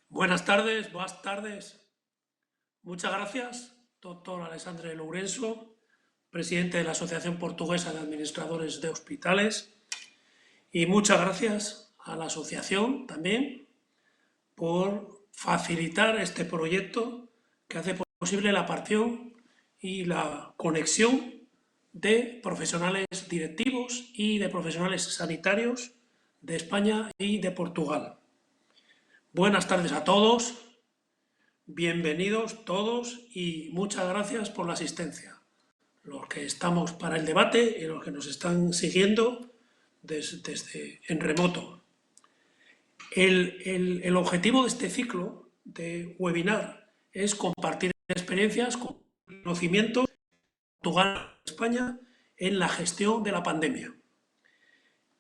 Buenas tardes. Muchas gracias, doctor Alexandre Lourenço, presidente de la Asociación Portuguesa de Administradores de Hospitales, y muchas gracias a la asociación también por facilitar este proyecto que hace posible la participación y la conexión de profesionales directivos y de profesionales sanitarios de España y de Portugal. Buenas tardes a todos. Bienvenidos todos y muchas gracias por la asistencia. Los que estamos para el debate y los que nos están siguiendo desde en remoto. El objetivo de este ciclo de webinar es compartir experiencias, conocimientos de Portugal y España en la gestión de la pandemia.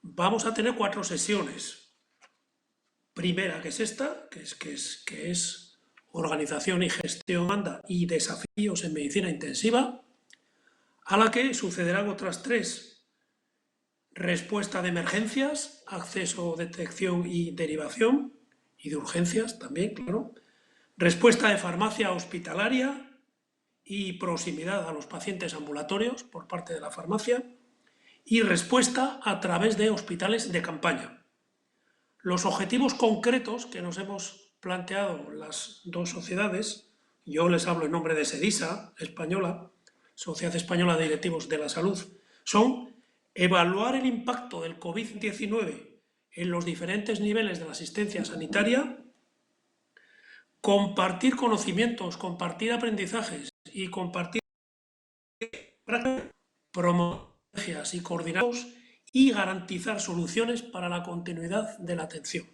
Vamos a tener 4 sesiones. Primera, que es esta, que es Organización y Gestión Anda y Desafíos en Medicina Intensiva, a la que sucederán otras 3. Respuesta de emergencias, acceso, detección y derivación, y de urgencias también, claro. Respuesta de farmacia hospitalaria y proximidad a los pacientes ambulatorios por parte de la farmacia. Y respuesta a través de hospitales de campaña. Los objetivos concretos que nos hemos planteado las 2 sociedades, yo les hablo en nombre de SEDISA, española, Sociedad Española de Directivos de la Salud, son evaluar el impacto del COVID-19 en los diferentes niveles de la asistencia sanitaria, compartir conocimientos, compartir aprendizajes y compartir prácticas, promover estrategias y coordinados y garantizar soluciones para la continuidad de la atención.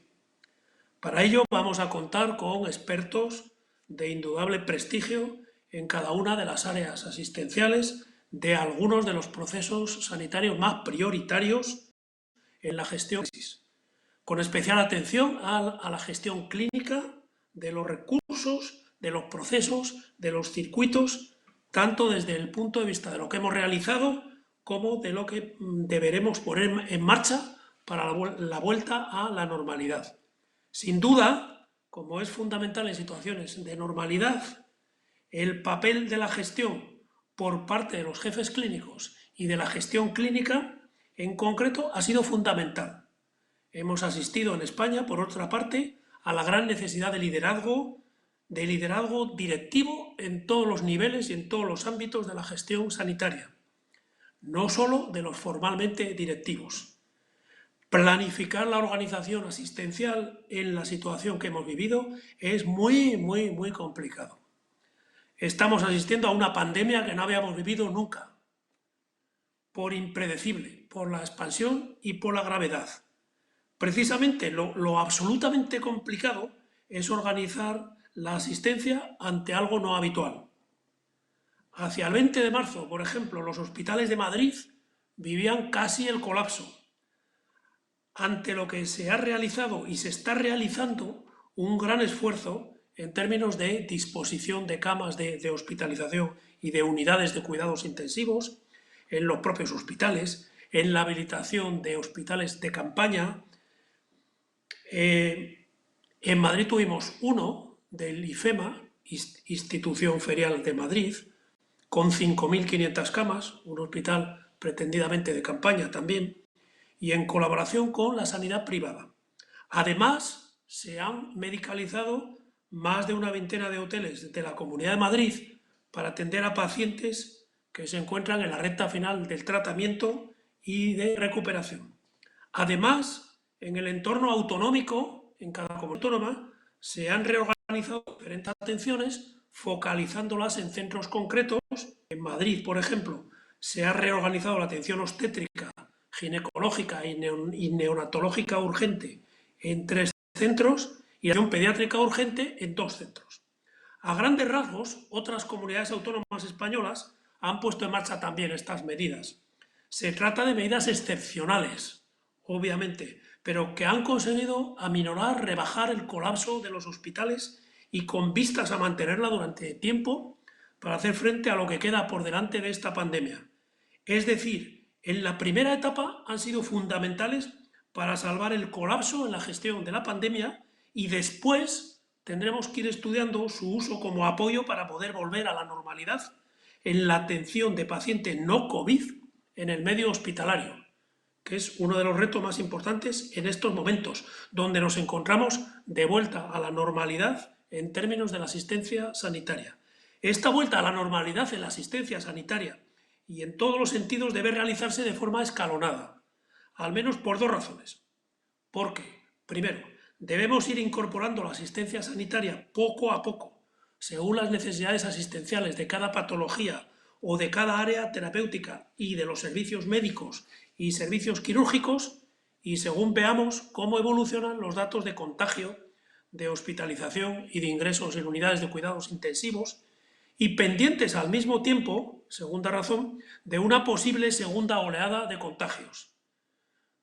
Para ello vamos a contar con expertos de indudable prestigio en cada una de las áreas asistenciales de algunos de los procesos sanitarios más prioritarios en la gestión de crisis, con especial atención a la gestión clínica de los recursos, de los procesos, de los circuitos, tanto desde el punto de vista de lo que hemos realizado como de lo que deberemos poner en marcha para la vuelta a la normalidad. Sin duda, como es fundamental en situaciones de normalidad, el papel de la gestión por parte de los jefes clínicos y de la gestión clínica en concreto ha sido fundamental. Hemos asistido en España, por otra parte, a la gran necesidad de liderazgo directivo en todos los niveles y en todos los ámbitos de la gestión sanitaria, no solo de los formalmente directivos. Planificar la organización asistencial en la situación que hemos vivido es muy complicado. Estamos asistiendo a una pandemia que no habíamos vivido nunca, por impredecible, por la expansión y por la gravedad. Precisamente lo absolutamente complicado es organizar la asistencia ante algo no habitual. Hacia el 20 de marzo, por ejemplo, los hospitales de Madrid vivían casi el colapso. Ante lo que se ha realizado y se está realizando un gran esfuerzo en términos de disposición de camas de hospitalización y de unidades de cuidados intensivos en los propios hospitales, en la habilitación de hospitales de campaña. En Madrid tuvimos uno del IFEMA, Institución Ferial de Madrid, con 5.500 camas, un hospital pretendidamente de campaña también, y en colaboración con la sanidad privada. Además, se han medicalizado más de una veintena de hoteles de la Comunidad de Madrid para atender a pacientes que se encuentran en la recta final del tratamiento y de recuperación. Además, en el entorno autonómico, en cada comunidad autónoma, se han reorganizado diferentes atenciones, focalizándolas en centros concretos. En Madrid, por ejemplo, se ha reorganizado la atención obstétrica, ginecológica y neonatológica urgente en 3 centros y la atención pediátrica urgente en 2 centros. A grandes rasgos, otras comunidades autónomas españolas han puesto en marcha también estas medidas. Se trata de medidas excepcionales, obviamente, pero que han conseguido aminorar, rebajar el colapso de los hospitales y con vistas a mantenerla durante tiempo para hacer frente a lo que queda por delante de esta pandemia. Es decir, en la primera etapa han sido fundamentales para salvar el colapso en la gestión de la pandemia y después tendremos que ir estudiando su uso como apoyo para poder volver a la normalidad en la atención de paciente no COVID en el medio hospitalario, que es uno de los retos más importantes en estos momentos, donde nos encontramos de vuelta a la normalidad en términos de la asistencia sanitaria. Esta vuelta a la normalidad en la asistencia sanitaria y en todos los sentidos debe realizarse de forma escalonada, al menos por dos razones. Porque, primero, debemos ir incorporando la asistencia sanitaria poco a poco, según las necesidades asistenciales de cada patología o de cada área terapéutica y de los servicios médicos y servicios quirúrgicos, y según veamos cómo evolucionan los datos de contagio, de hospitalización y de ingresos en unidades de cuidados intensivos, y pendientes al mismo tiempo, segunda razón, de una posible segunda oleada de contagios.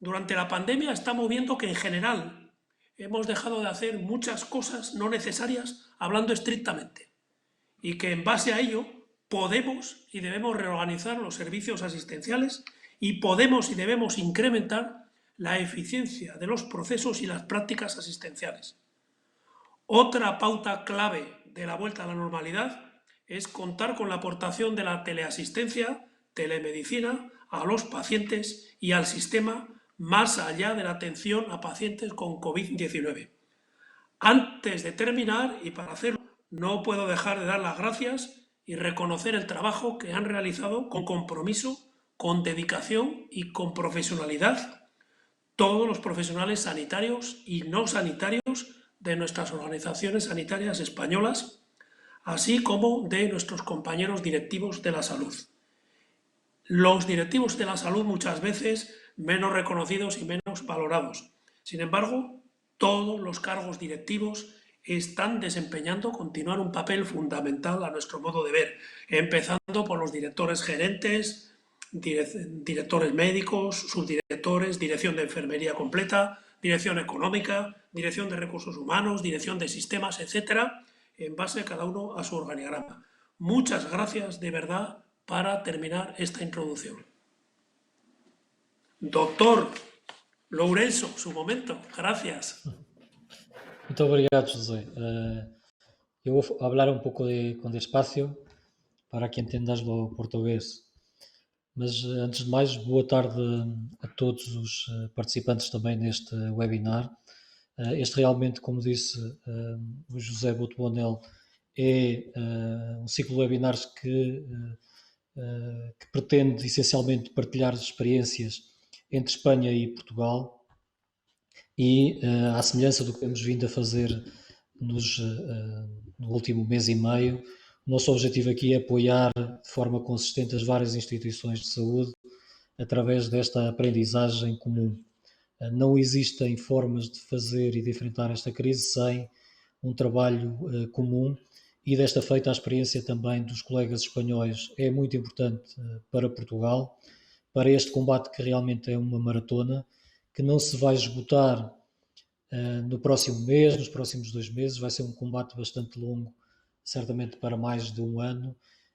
Durante la pandemia estamos viendo que en general hemos dejado de hacer muchas cosas no necesarias hablando estrictamente y que en base a ello podemos y debemos reorganizar los servicios asistenciales y podemos y debemos incrementar la eficiencia de los procesos y las prácticas asistenciales. Otra pauta clave de la vuelta a la normalidad es contar con la aportación de la teleasistencia, telemedicina a los pacientes y al sistema más allá de la atención a pacientes con COVID-19. Antes de terminar, y para hacerlo, no puedo dejar de dar las gracias y reconocer el trabajo que han realizado con compromiso, con dedicación y con profesionalidad todos los profesionales sanitarios y no sanitarios de nuestras organizaciones sanitarias españolas, así como de nuestros compañeros directivos de la salud. Los directivos de la salud muchas veces menos reconocidos y menos valorados. Sin embargo, todos los cargos directivos están desempeñando, continúan un papel fundamental a nuestro modo de ver, empezando por los directores gerentes, directores médicos, subdirectores, dirección de enfermería completa, dirección económica, dirección de recursos humanos, dirección de sistemas, etcétera, en base cada uno a su organigrama. Muchas gracias de verdad para terminar esta introducción. Doctor Lourenço, su momento. Gracias. Muito obrigado, José. Eu vou falar um pouco com despacio para que entendas o português. Mas, antes de mais, boa tarde a todos os participantes também neste webinar. Este realmente, como disse o José Boutbonel, é um ciclo de webinars que pretende essencialmente partilhar experiências entre Espanha e Portugal e, à semelhança do que temos vindo a fazer no último mês e meio, o nosso objetivo aqui é apoiar de forma consistente as várias instituições de saúde através desta aprendizagem comum. Não existem formas de fazer e de enfrentar esta crise sem um trabalho comum, e desta feita a experiência também dos colegas espanhóis é muito importante para Portugal, para este combate que realmente é uma maratona, que não se vai esgotar no próximo mês, nos próximos 2 meses, vai ser um combate bastante longo, certamente para mais de um ano,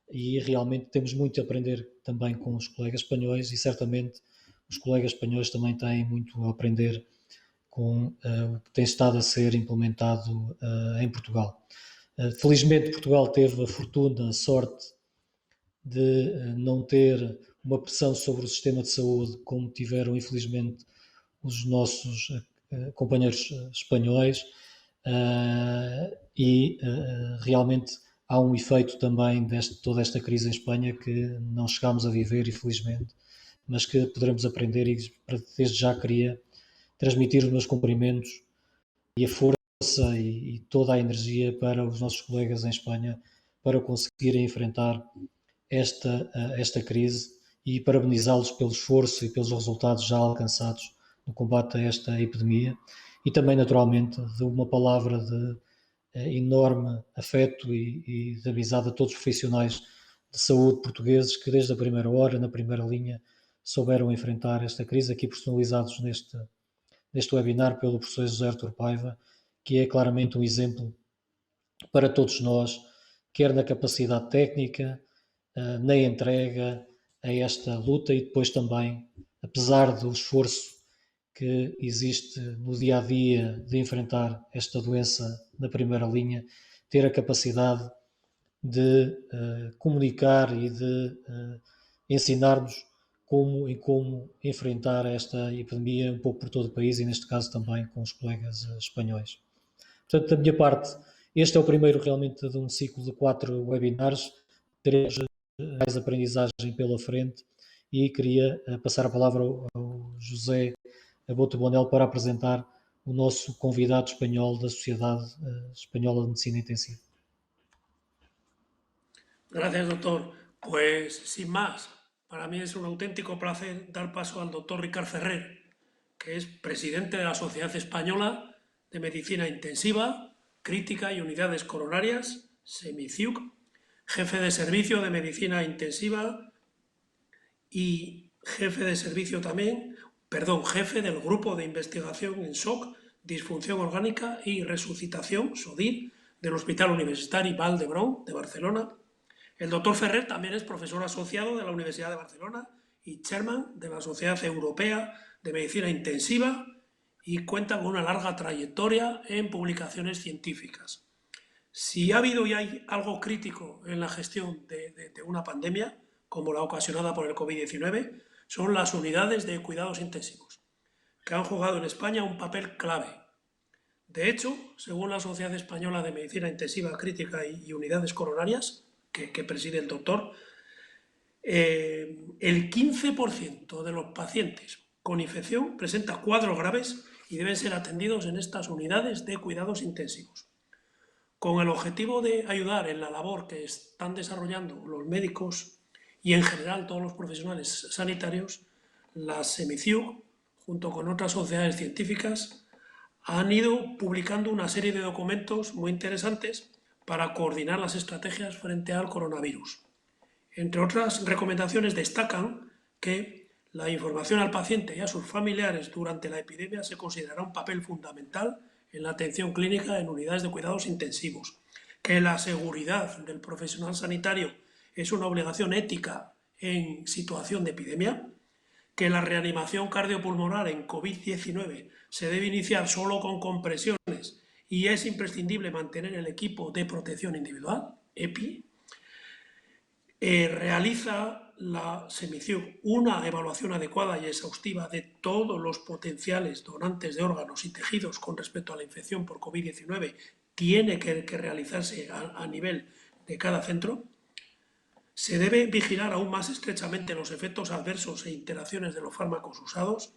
e realmente temos muito a aprender também com os colegas espanhóis, e certamente os colegas espanhóis também têm muito a aprender com o que tem estado a ser implementado em Portugal. Felizmente Portugal teve a fortuna, a sorte de não ter uma pressão sobre o sistema de saúde como tiveram infelizmente os nossos companheiros espanhóis, e realmente há um efeito também de toda esta crise em Espanha que não chegámos a viver, infelizmente, mas que poderemos aprender, e desde já queria transmitir os meus cumprimentos e a força e toda a energia para os nossos colegas em Espanha para conseguirem enfrentar esta crise, e parabenizá-los pelo esforço e pelos resultados já alcançados no combate a esta epidemia, e também naturalmente de uma palavra de enorme afeto e de amizade a todos os profissionais de saúde portugueses que desde a primeira hora, na primeira linha, souberam enfrentar esta crise, aqui personalizados neste webinar pelo professor José Artur Paiva, que é claramente um exemplo para todos nós, quer na capacidade técnica, na entrega a esta luta, e depois também, apesar do esforço que existe no dia a dia de enfrentar esta doença na primeira linha, ter a capacidade de comunicar e de ensinar-nos como enfrentar esta epidemia um pouco por todo o país e neste caso também com os colegas espanhóis. Portanto, da minha parte, este é o primeiro realmente de um ciclo de 4 webinars, teremos mais aprendizagem pela frente e queria passar a palavra ao José Boto Bonel para apresentar o nosso convidado espanhol da Sociedade Espanhola de Medicina Intensiva. Gracias, doctor. Pues sin más, para mí es un auténtico placer dar paso al doctor Ricard Ferrer, que es presidente de la Sociedad Española de Medicina Intensiva, Crítica y Unidades Coronarias, SEMICIUC, jefe de servicio de Medicina Intensiva y jefe de servicio también, jefe del Grupo de Investigación en SOC, Disfunción Orgánica y Resucitación, SODIR, del Hospital Universitari Vall d'Hebron de Barcelona. El doctor Ferrer también es profesor asociado de la Universidad de Barcelona y chairman de la Sociedad Europea de Medicina Intensiva y cuenta con una larga trayectoria en publicaciones científicas. Si ha habido y hay algo crítico en la gestión de una pandemia, como la ocasionada por el COVID-19, son las unidades de cuidados intensivos, que han jugado en España un papel clave. De hecho, según la Sociedad Española de Medicina Intensiva, Crítica y Unidades Coronarias, que preside el doctor, el 15% de los pacientes con infección presenta cuadros graves y deben ser atendidos en estas unidades de cuidados intensivos. Con el objetivo de ayudar en la labor que están desarrollando los médicos y en general todos los profesionales sanitarios, la SEMICIUC, junto con otras sociedades científicas, han ido publicando una serie de documentos muy interesantes para coordinar las estrategias frente al coronavirus. Entre otras recomendaciones destacan que la información al paciente y a sus familiares durante la epidemia se considerará un papel fundamental en la atención clínica en unidades de cuidados intensivos, que la seguridad del profesional sanitario es una obligación ética en situación de epidemia, que la reanimación cardiopulmonar en COVID-19 se debe iniciar solo con compresiones y es imprescindible mantener el equipo de protección individual, EPI. Realiza la SEMICIUC una evaluación adecuada y exhaustiva de todos los potenciales donantes de órganos y tejidos con respecto a la infección por COVID-19. Tiene que realizarse a nivel de cada centro. Se debe vigilar aún más estrechamente los efectos adversos e interacciones de los fármacos usados,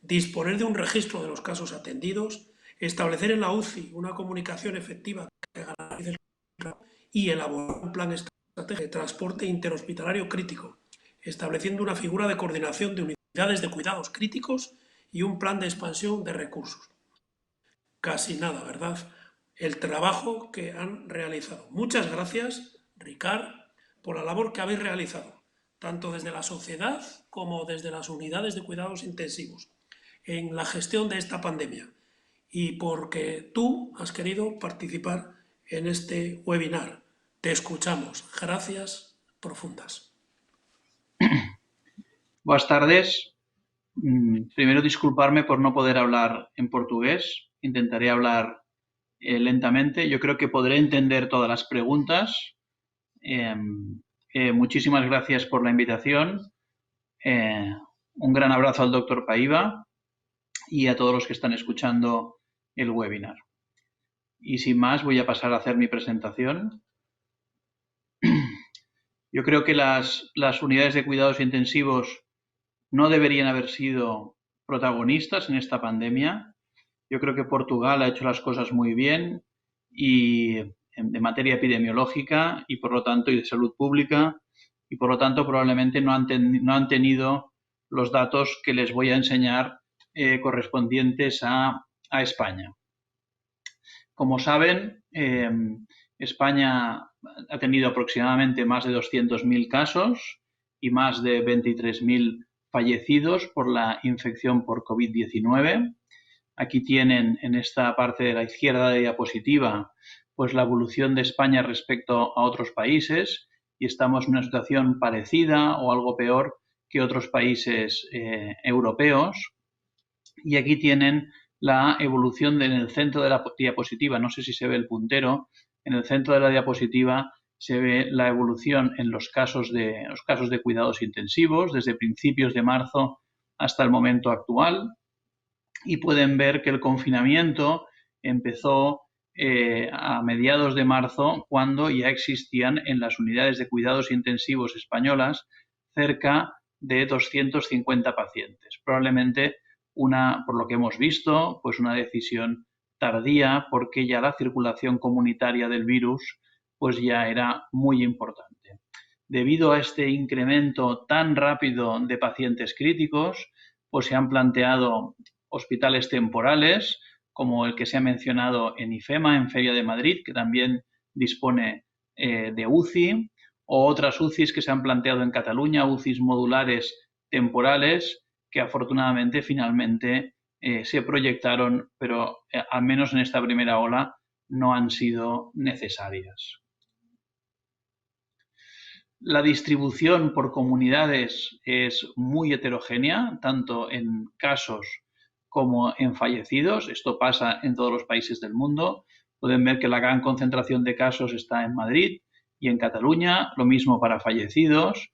disponer de un registro de los casos atendidos, establecer en la UCI una comunicación efectiva que garantice el y elaborar un plan estratégico de transporte interhospitalario crítico, estableciendo una figura de coordinación de unidades de cuidados críticos y un plan de expansión de recursos. Casi nada, ¿verdad? El trabajo que han realizado. Muchas gracias, Ricard, por la labor que habéis realizado, tanto desde la sociedad como desde las unidades de cuidados intensivos, en la gestión de esta pandemia y porque tú has querido participar en este webinar. Te escuchamos. Gracias profundas. Buenas tardes. Primero disculparme por no poder hablar en portugués. Intentaré hablar lentamente. Yo creo que podré entender todas las preguntas. Muchísimas gracias por la invitación. Un gran abrazo al doctor Paiva y a todos los que están escuchando el webinar. Y sin más, voy a pasar a hacer mi presentación. Yo creo que las unidades de cuidados intensivos no deberían haber sido protagonistas en esta pandemia. Yo creo que Portugal ha hecho las cosas muy bien y de materia epidemiológica y por lo tanto y de salud pública y por lo tanto probablemente no han tenido los datos que les voy a enseñar correspondientes a España. Como saben, España ha tenido aproximadamente más de 200.000 casos y más de 23.000 fallecidos por la infección por COVID-19. Aquí tienen en esta parte de la izquierda de la diapositiva pues la evolución de España respecto a otros países y estamos en una situación parecida o algo peor que otros países europeos. Y aquí tienen la evolución en el centro de la diapositiva. No sé si se ve el puntero. En el centro de la diapositiva se ve la evolución en los casos de cuidados intensivos desde principios de marzo hasta el momento actual. Y pueden ver que el confinamiento empezó a mediados de marzo, cuando ya existían en las unidades de cuidados intensivos españolas cerca de 250 pacientes. Probablemente por lo que hemos visto, pues una decisión tardía, porque ya la circulación comunitaria del virus pues ya era muy importante. Debido a este incremento tan rápido de pacientes críticos, pues se han planteado hospitales temporales, como el que se ha mencionado en IFEMA, en Feria de Madrid, que también dispone de UCI, o otras UCIs que se han planteado en Cataluña, UCIs modulares temporales, que afortunadamente finalmente se proyectaron, pero al menos en esta primera ola no han sido necesarias. La distribución por comunidades es muy heterogénea, tanto en casos como en fallecidos. Esto pasa en todos los países del mundo. Pueden ver que la gran concentración de casos está en Madrid y en Cataluña, lo mismo para fallecidos.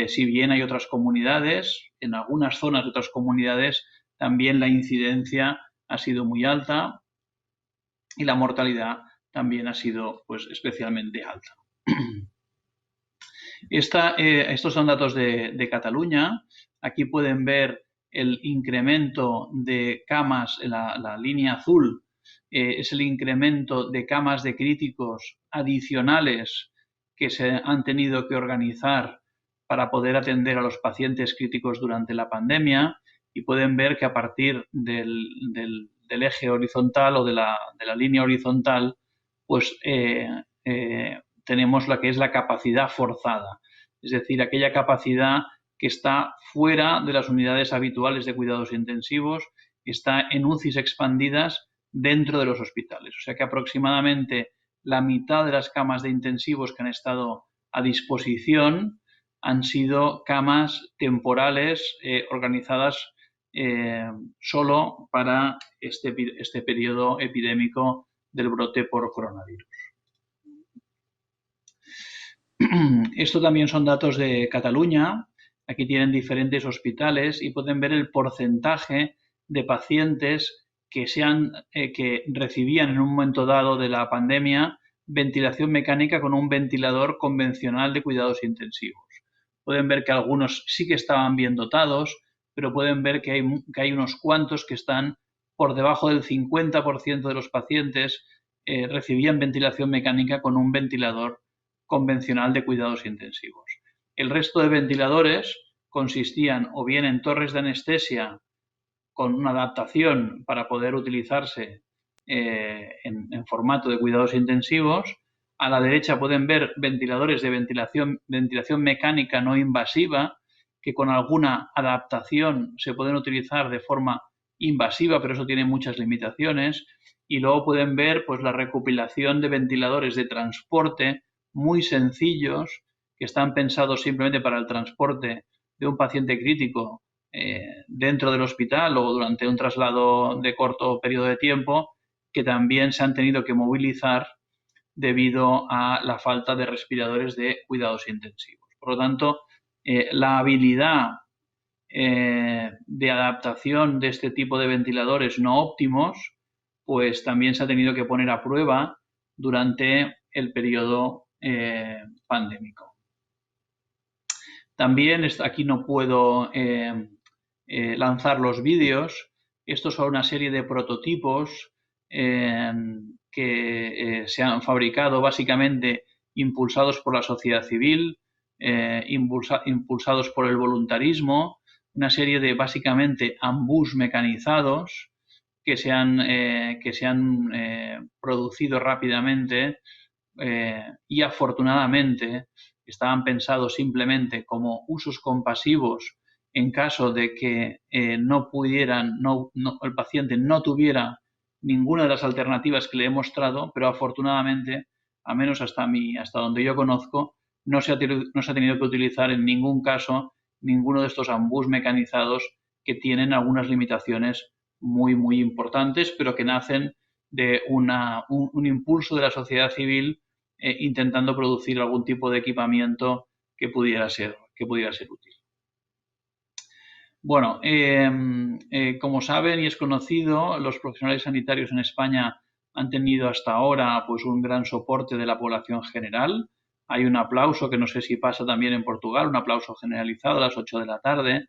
Si bien hay otras comunidades, en algunas zonas de otras comunidades también la incidencia ha sido muy alta y la mortalidad también ha sido pues especialmente alta. Estos son datos de Cataluña. Aquí pueden ver el incremento de camas, la línea azul es el incremento de camas de críticos adicionales que se han tenido que organizar para poder atender a los pacientes críticos durante la pandemia, y pueden ver que a partir del eje horizontal o de la línea horizontal, pues tenemos la que es la capacidad forzada, es decir, aquella capacidad que está fuera de las unidades habituales de cuidados intensivos, está en UCIs expandidas dentro de los hospitales. O sea que aproximadamente la mitad de las camas de intensivos que han estado a disposición han sido camas temporales organizadas solo para este periodo epidémico del brote por coronavirus. Esto también son datos de Cataluña. Aquí tienen diferentes hospitales y pueden ver el porcentaje de pacientes que recibían en un momento dado de la pandemia ventilación mecánica con un ventilador convencional de cuidados intensivos. Pueden ver que algunos sí que estaban bien dotados, pero pueden ver que hay unos cuantos que están por debajo del 50% de los pacientes recibían ventilación mecánica con un ventilador convencional de cuidados intensivos. El resto de ventiladores consistían o bien en torres de anestesia con una adaptación para poder utilizarse en formato de cuidados intensivos. A la derecha pueden ver ventiladores de ventilación mecánica no invasiva, que con alguna adaptación se pueden utilizar de forma invasiva, pero eso tiene muchas limitaciones. Y luego pueden ver pues la recopilación de ventiladores de transporte muy sencillos, que están pensados simplemente para el transporte de un paciente crítico dentro del hospital o durante un traslado de corto periodo de tiempo, que también se han tenido que movilizar debido a la falta de respiradores de cuidados intensivos. Por lo tanto, la habilidad de adaptación de este tipo de ventiladores no óptimos, pues también se ha tenido que poner a prueba durante el periodo pandémico. También aquí no puedo lanzar los vídeos. Estos son una serie de prototipos que se han fabricado básicamente impulsados por la sociedad civil, impulsados por el voluntarismo, una serie de básicamente ambús mecanizados que se han producido rápidamente y afortunadamente estaban pensados simplemente como usos compasivos en caso de que el paciente no tuviera ninguna de las alternativas que le he mostrado, pero afortunadamente, al menos hasta donde yo conozco, no se ha tenido que utilizar en ningún caso ninguno de estos ambús mecanizados que tienen algunas limitaciones muy importantes, pero que nacen de un impulso de la sociedad civil intentando producir algún tipo de equipamiento que pudiera ser útil. Bueno, como saben y es conocido, los profesionales sanitarios en España han tenido hasta ahora pues un gran soporte de la población general. Hay un aplauso que no sé si pasa también en Portugal, un aplauso generalizado a las 8 de la tarde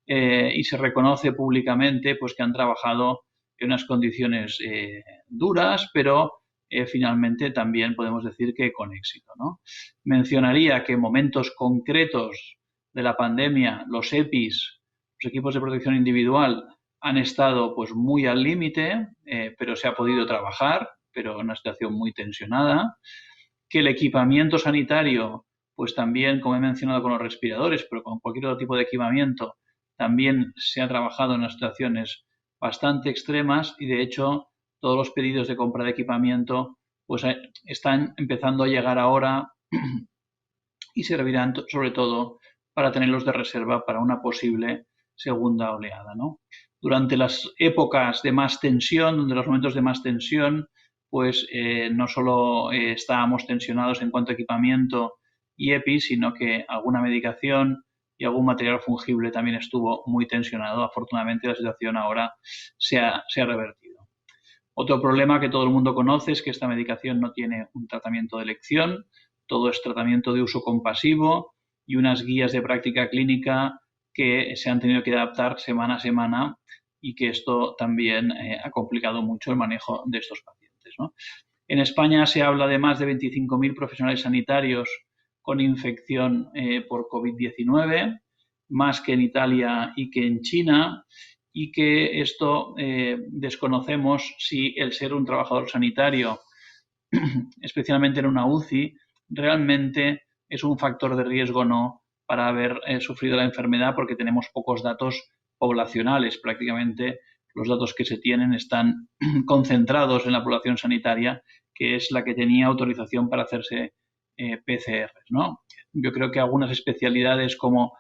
y se reconoce públicamente pues que han trabajado en unas condiciones duras, pero finalmente también podemos decir que con éxito, ¿no? Mencionaría que en momentos concretos de la pandemia, los EPIs, los equipos de protección individual, han estado pues muy al límite, pero se ha podido trabajar, pero en una situación muy tensionada. Que el equipamiento sanitario, pues también, como he mencionado con los respiradores, pero con cualquier otro tipo de equipamiento, también se ha trabajado en unas situaciones bastante extremas y, de hecho, todos los pedidos de compra de equipamiento pues están empezando a llegar ahora y servirán sobre todo para tenerlos de reserva para una posible segunda oleada, ¿no? Durante las épocas de más tensión, donde los momentos de más tensión, pues no solo estábamos tensionados en cuanto a equipamiento y EPI, sino que alguna medicación y algún material fungible también estuvo muy tensionado. Afortunadamente la situación ahora se ha revertido. Otro problema que todo el mundo conoce es que esta medicación no tiene un tratamiento de elección, todo es tratamiento de uso compasivo y unas guías de práctica clínica que se han tenido que adaptar semana a semana y que esto también ha complicado mucho el manejo de estos pacientes, ¿no? En España se habla de más de 25.000 profesionales sanitarios con infección por COVID-19, más que en Italia y que en China, y que esto desconocemos si el ser un trabajador sanitario, especialmente en una UCI, realmente es un factor de riesgo o no para haber sufrido la enfermedad, porque tenemos pocos datos poblacionales. Prácticamente los datos que se tienen están concentrados en la población sanitaria, que es la que tenía autorización para hacerse PCRs, ¿no? Yo creo que algunas especialidades como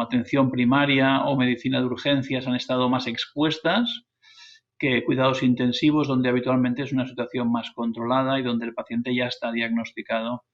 atención primaria o medicina de urgencias han estado más expuestas que cuidados intensivos, donde habitualmente es una situación más controlada y donde el paciente ya está diagnosticado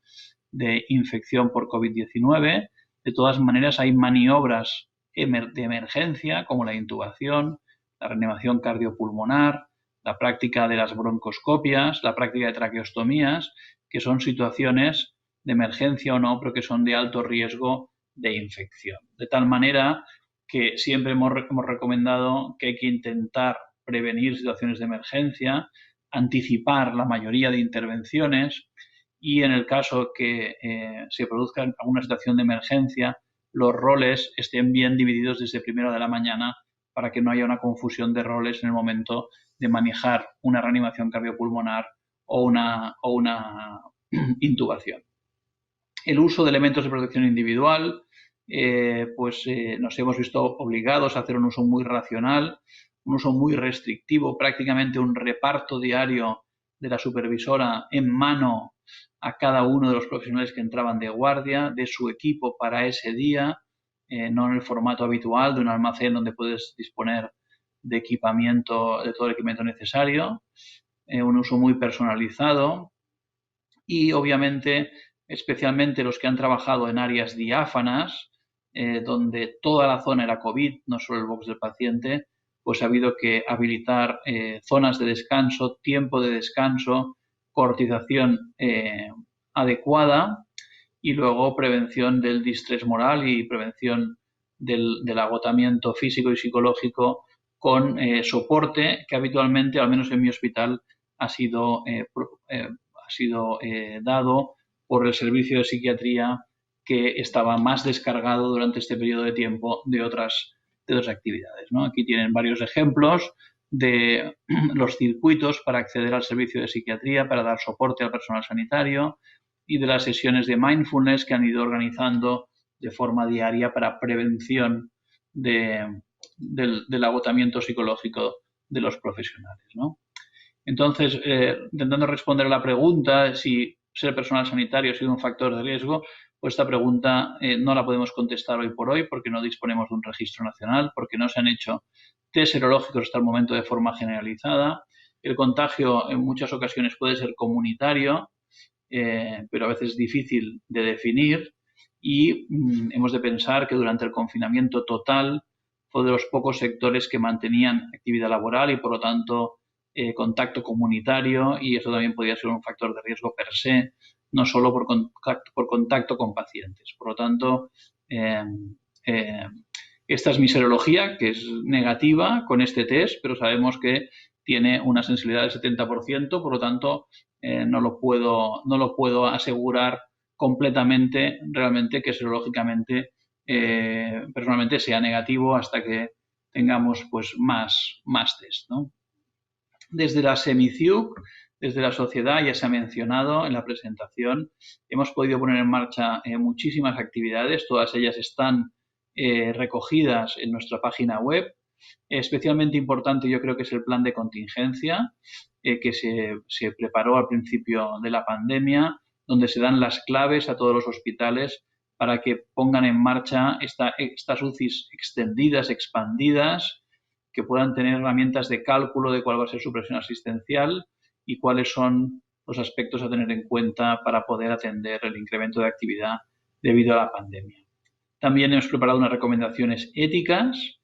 de infección por COVID-19. De todas maneras, hay maniobras de emergencia como la intubación, la reanimación cardiopulmonar, la práctica de las broncoscopias, la práctica de traqueostomías, que son situaciones de emergencia o no, pero que son de alto riesgo de infección. De tal manera que siempre hemos recomendado que hay que intentar prevenir situaciones de emergencia, anticipar la mayoría de intervenciones y en el caso que se produzca alguna situación de emergencia, los roles estén bien divididos desde primera hora de la mañana para que no haya una confusión de roles en el momento de manejar una reanimación cardiopulmonar o una intubación. El uso de elementos de protección individual, nos hemos visto obligados a hacer un uso muy racional, un uso muy restrictivo, prácticamente un reparto diario de la supervisora en mano a cada uno de los profesionales que entraban de guardia, de su equipo para ese día, no en el formato habitual de un almacén donde puedes disponer de equipamiento, de todo el equipamiento necesario, un uso muy personalizado y obviamente especialmente los que han trabajado en áreas diáfanas, donde toda la zona era COVID, no solo el box del paciente, pues ha habido que habilitar zonas de descanso, tiempo de descanso, cotización adecuada y luego prevención del distrés moral y prevención del agotamiento físico y psicológico con soporte que habitualmente, al menos en mi hospital, ha sido dado por el servicio de psiquiatría, que estaba más descargado durante este periodo de tiempo de otras actividades, ¿no? Aquí tienen varios ejemplos de los circuitos para acceder al servicio de psiquiatría, para dar soporte al personal sanitario y de las sesiones de mindfulness que han ido organizando de forma diaria para prevención del agotamiento psicológico de los profesionales, ¿no? Entonces, intentando responder a la pregunta de si ser personal sanitario ha sido un factor de riesgo, pues esta pregunta no la podemos contestar hoy por hoy porque no disponemos de un registro nacional, porque no se han hecho test serológicos hasta el momento de forma generalizada. El contagio en muchas ocasiones puede ser comunitario, pero a veces es difícil de definir, y hemos de pensar que durante el confinamiento total fue de los pocos sectores que mantenían actividad laboral y, por lo tanto, contacto comunitario, y eso también podría ser un factor de riesgo per se, no solo por contacto con pacientes. Por lo tanto, esta es mi serología, que es negativa con este test, pero sabemos que tiene una sensibilidad del 70%, por lo tanto, no lo puedo asegurar completamente, realmente, que serológicamente, personalmente, sea negativo hasta que tengamos pues más test, ¿no? Desde la SEMICIUC, desde la sociedad, ya se ha mencionado en la presentación, hemos podido poner en marcha muchísimas actividades, todas ellas están recogidas en nuestra página web. Especialmente importante, yo creo que es el plan de contingencia que se preparó al principio de la pandemia, donde se dan las claves a todos los hospitales para que pongan en marcha estas UCIs extendidas, expandidas, que puedan tener herramientas de cálculo de cuál va a ser su presión asistencial y cuáles son los aspectos a tener en cuenta para poder atender el incremento de actividad debido a la pandemia. También hemos preparado unas recomendaciones éticas.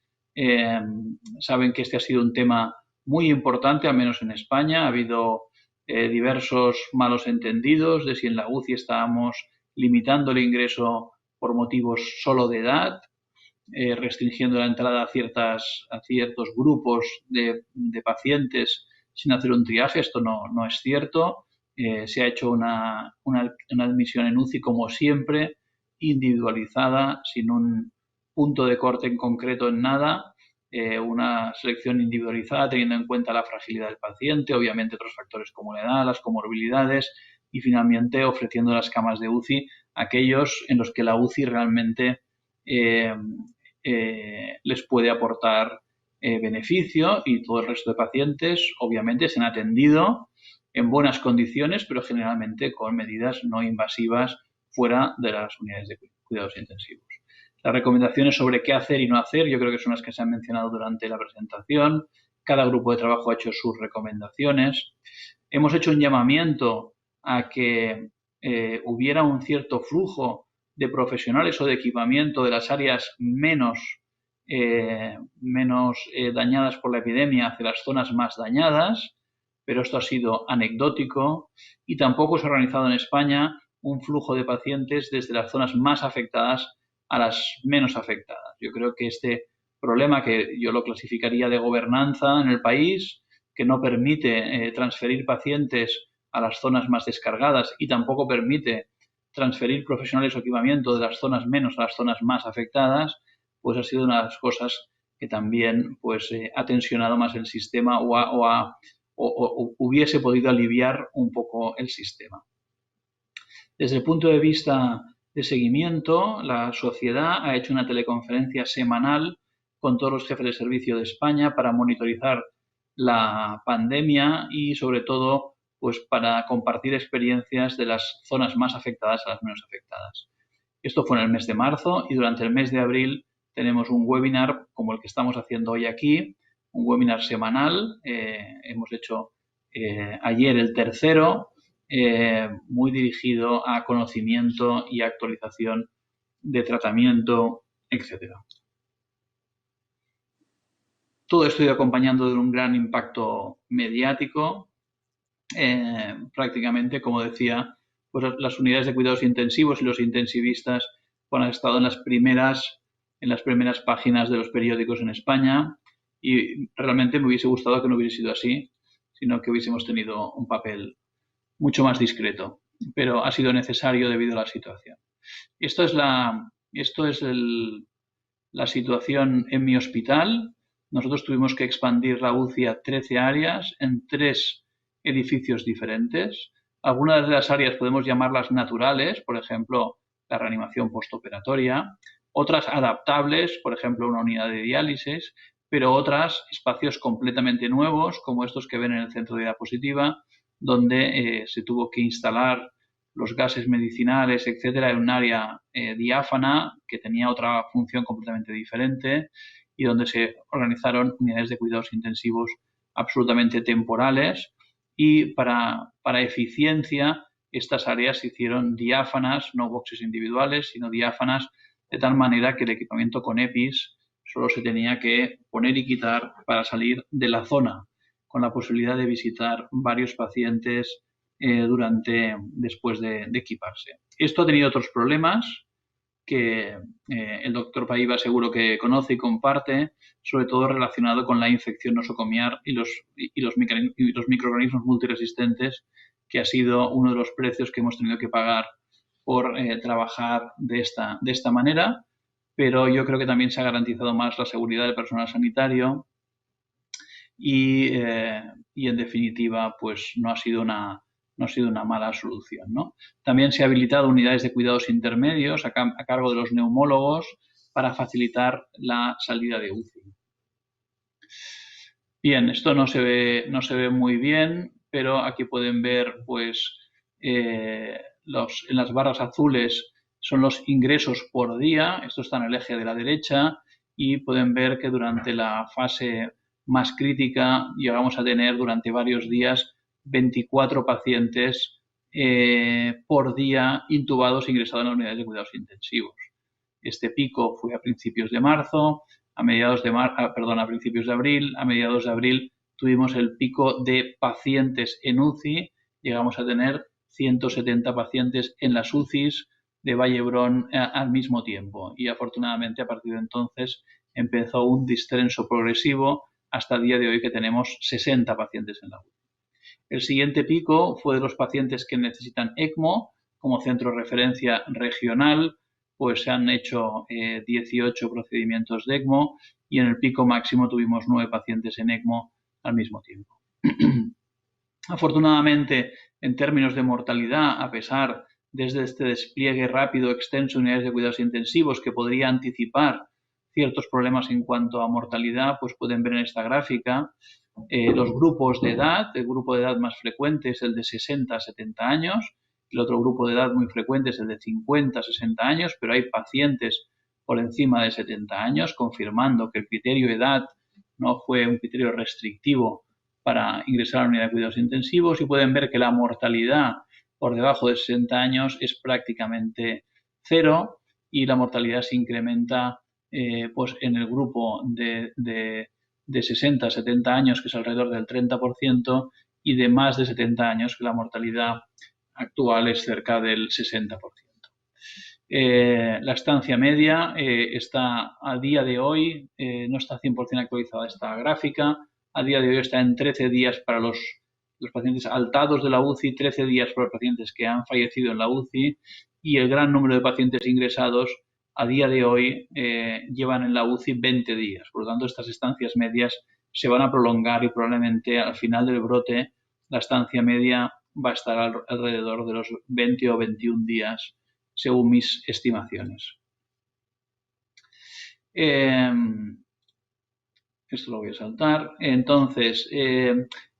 Saben que este ha sido un tema muy importante, al menos en España. Ha habido diversos malos entendidos de si en la UCI estábamos limitando el ingreso por motivos solo de edad, restringiendo la entrada a ciertos grupos de pacientes sin hacer un triaje. Esto no es cierto. Se ha hecho una admisión en UCI, como siempre, individualizada, sin un punto de corte en concreto en nada, una selección individualizada teniendo en cuenta la fragilidad del paciente, obviamente otros factores como la edad, las comorbilidades, y finalmente ofreciendo las camas de UCI a aquellos en los que la UCI realmente les puede aportar beneficio, y todo el resto de pacientes obviamente se han atendido en buenas condiciones, pero generalmente con medidas no invasivas fuera de las unidades de cuidados intensivos. Las recomendaciones sobre qué hacer y no hacer, yo creo que son las que se han mencionado durante la presentación. Cada grupo de trabajo ha hecho sus recomendaciones. Hemos hecho un llamamiento a que hubiera un cierto flujo de profesionales o de equipamiento de las áreas menos dañadas por la epidemia hacia las zonas más dañadas, pero esto ha sido anecdótico, y tampoco se ha organizado en España un flujo de pacientes desde las zonas más afectadas a las menos afectadas. Yo creo que este problema, que yo lo clasificaría de gobernanza en el país, que no permite transferir pacientes a las zonas más descargadas y tampoco permite transferir profesionales o equipamiento de las zonas menos a las zonas más afectadas, pues ha sido una de las cosas que también pues, ha tensionado más el sistema o hubiese podido aliviar un poco el sistema. Desde el punto de vista de seguimiento, la sociedad ha hecho una teleconferencia semanal con todos los jefes de servicio de España para monitorizar la pandemia y, sobre todo, pues para compartir experiencias de las zonas más afectadas a las menos afectadas. Esto fue en el mes de marzo, y durante el mes de abril tenemos un webinar como el que estamos haciendo hoy aquí, un webinar semanal. Hemos hecho ayer el tercero, muy dirigido a conocimiento y actualización de tratamiento, etc. Todo esto ha ido acompañando de un gran impacto mediático. Prácticamente, como decía, pues las unidades de cuidados intensivos y los intensivistas pues, han estado en las primeras páginas de los periódicos en España, y realmente me hubiese gustado que no hubiese sido así, sino que hubiésemos tenido un papel mucho más discreto, pero ha sido necesario debido a la situación. Esto es la situación en mi hospital. Nosotros tuvimos que expandir la UCI a 13 áreas en 3 edificios diferentes. Algunas de las áreas podemos llamarlas naturales, por ejemplo, la reanimación postoperatoria, otras adaptables, por ejemplo, una unidad de diálisis, pero otras espacios completamente nuevos, como estos que ven en el centro de diapositiva, donde se tuvo que instalar los gases medicinales, etcétera, en un área diáfana que tenía otra función completamente diferente, y donde se organizaron unidades de cuidados intensivos absolutamente temporales y para eficiencia estas áreas se hicieron diáfanas, no boxes individuales, sino diáfanas, de tal manera que el equipamiento con EPIs solo se tenía que poner y quitar para salir de la zona, con la posibilidad de visitar varios pacientes después de equiparse. Esto ha tenido otros problemas que el doctor Paiva seguro que conoce y comparte, sobre todo relacionado con la infección nosocomial y los microorganismos multiresistentes, que ha sido uno de los precios que hemos tenido que pagar por trabajar de esta manera, pero yo creo que también se ha garantizado más la seguridad del personal sanitario y en definitiva pues no ha sido una mala solución, ¿no? También se ha habilitado unidades de cuidados intermedios a cargo de los neumólogos para facilitar la salida de UCI. Bien, esto no se ve muy bien, pero aquí pueden ver pues en las barras azules son los ingresos por día, esto está en el eje de la derecha, y pueden ver que durante la fase más crítica llegamos a tener durante varios días 24 pacientes por día intubados e ingresados en las unidades de cuidados intensivos. Este pico fue a principios de marzo, a principios de abril. A mediados de abril tuvimos el pico de pacientes en UCI, llegamos a tener 170 pacientes en las UCIs de Vall-d'Hebron al mismo tiempo, y afortunadamente a partir de entonces empezó un descenso progresivo hasta el día de hoy, que tenemos 60 pacientes en la UCI. El siguiente pico fue de los pacientes que necesitan ECMO. Como centro de referencia regional, pues se han hecho 18 procedimientos de ECMO, y en el pico máximo tuvimos 9 pacientes en ECMO al mismo tiempo. Afortunadamente, en términos de mortalidad, a pesar desde este despliegue rápido, extenso de unidades de cuidados intensivos que podría anticipar ciertos problemas en cuanto a mortalidad, pues pueden ver en esta gráfica los grupos de edad. El grupo de edad más frecuente es el de 60 a 70 años, el otro grupo de edad muy frecuente es el de 50 a 60 años, pero hay pacientes por encima de 70 años, confirmando que el criterio edad no fue un criterio restrictivo para ingresar a la unidad de cuidados intensivos, y pueden ver que la mortalidad por debajo de 60 años es prácticamente cero, y la mortalidad se incrementa pues en el grupo de 60 a 70 años, que es alrededor del 30%, y de más de 70 años, que la mortalidad actual es cerca del 60%. La estancia media está a día de hoy, no está 100% actualizada esta gráfica, a día de hoy está en 13 días para los pacientes altados de la UCI, 13 días para los pacientes que han fallecido en la UCI, y el gran número de pacientes ingresados a día de hoy llevan en la UCI 20 días. Por lo tanto, estas estancias medias se van a prolongar, y probablemente al final del brote la estancia media va a estar alrededor de los 20 o 21 días, según mis estimaciones. Esto lo voy a saltar. Entonces,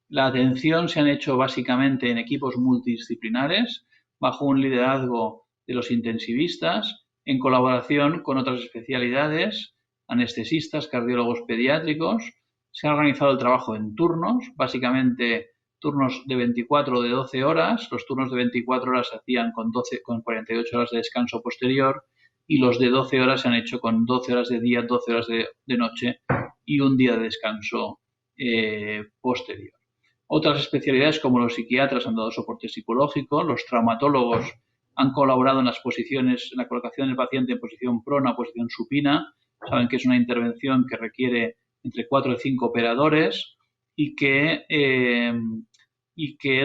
la atención se han hecho básicamente en equipos multidisciplinares, bajo un liderazgo de los intensivistas, en colaboración con otras especialidades, anestesistas, cardiólogos pediátricos. Se ha organizado el trabajo en turnos, básicamente turnos de 24 o de 12 horas. Los turnos de 24 horas se hacían con 48 horas de descanso posterior, y los de 12 horas se han hecho con 12 horas de día, 12 horas de noche y un día de descanso posterior. Otras especialidades, como los psiquiatras, han dado soporte psicológico. Los traumatólogos han colaborado en la colocación del paciente en posición prona o posición supina. Saben que es una intervención que requiere entre 4 y 5 operadores, y que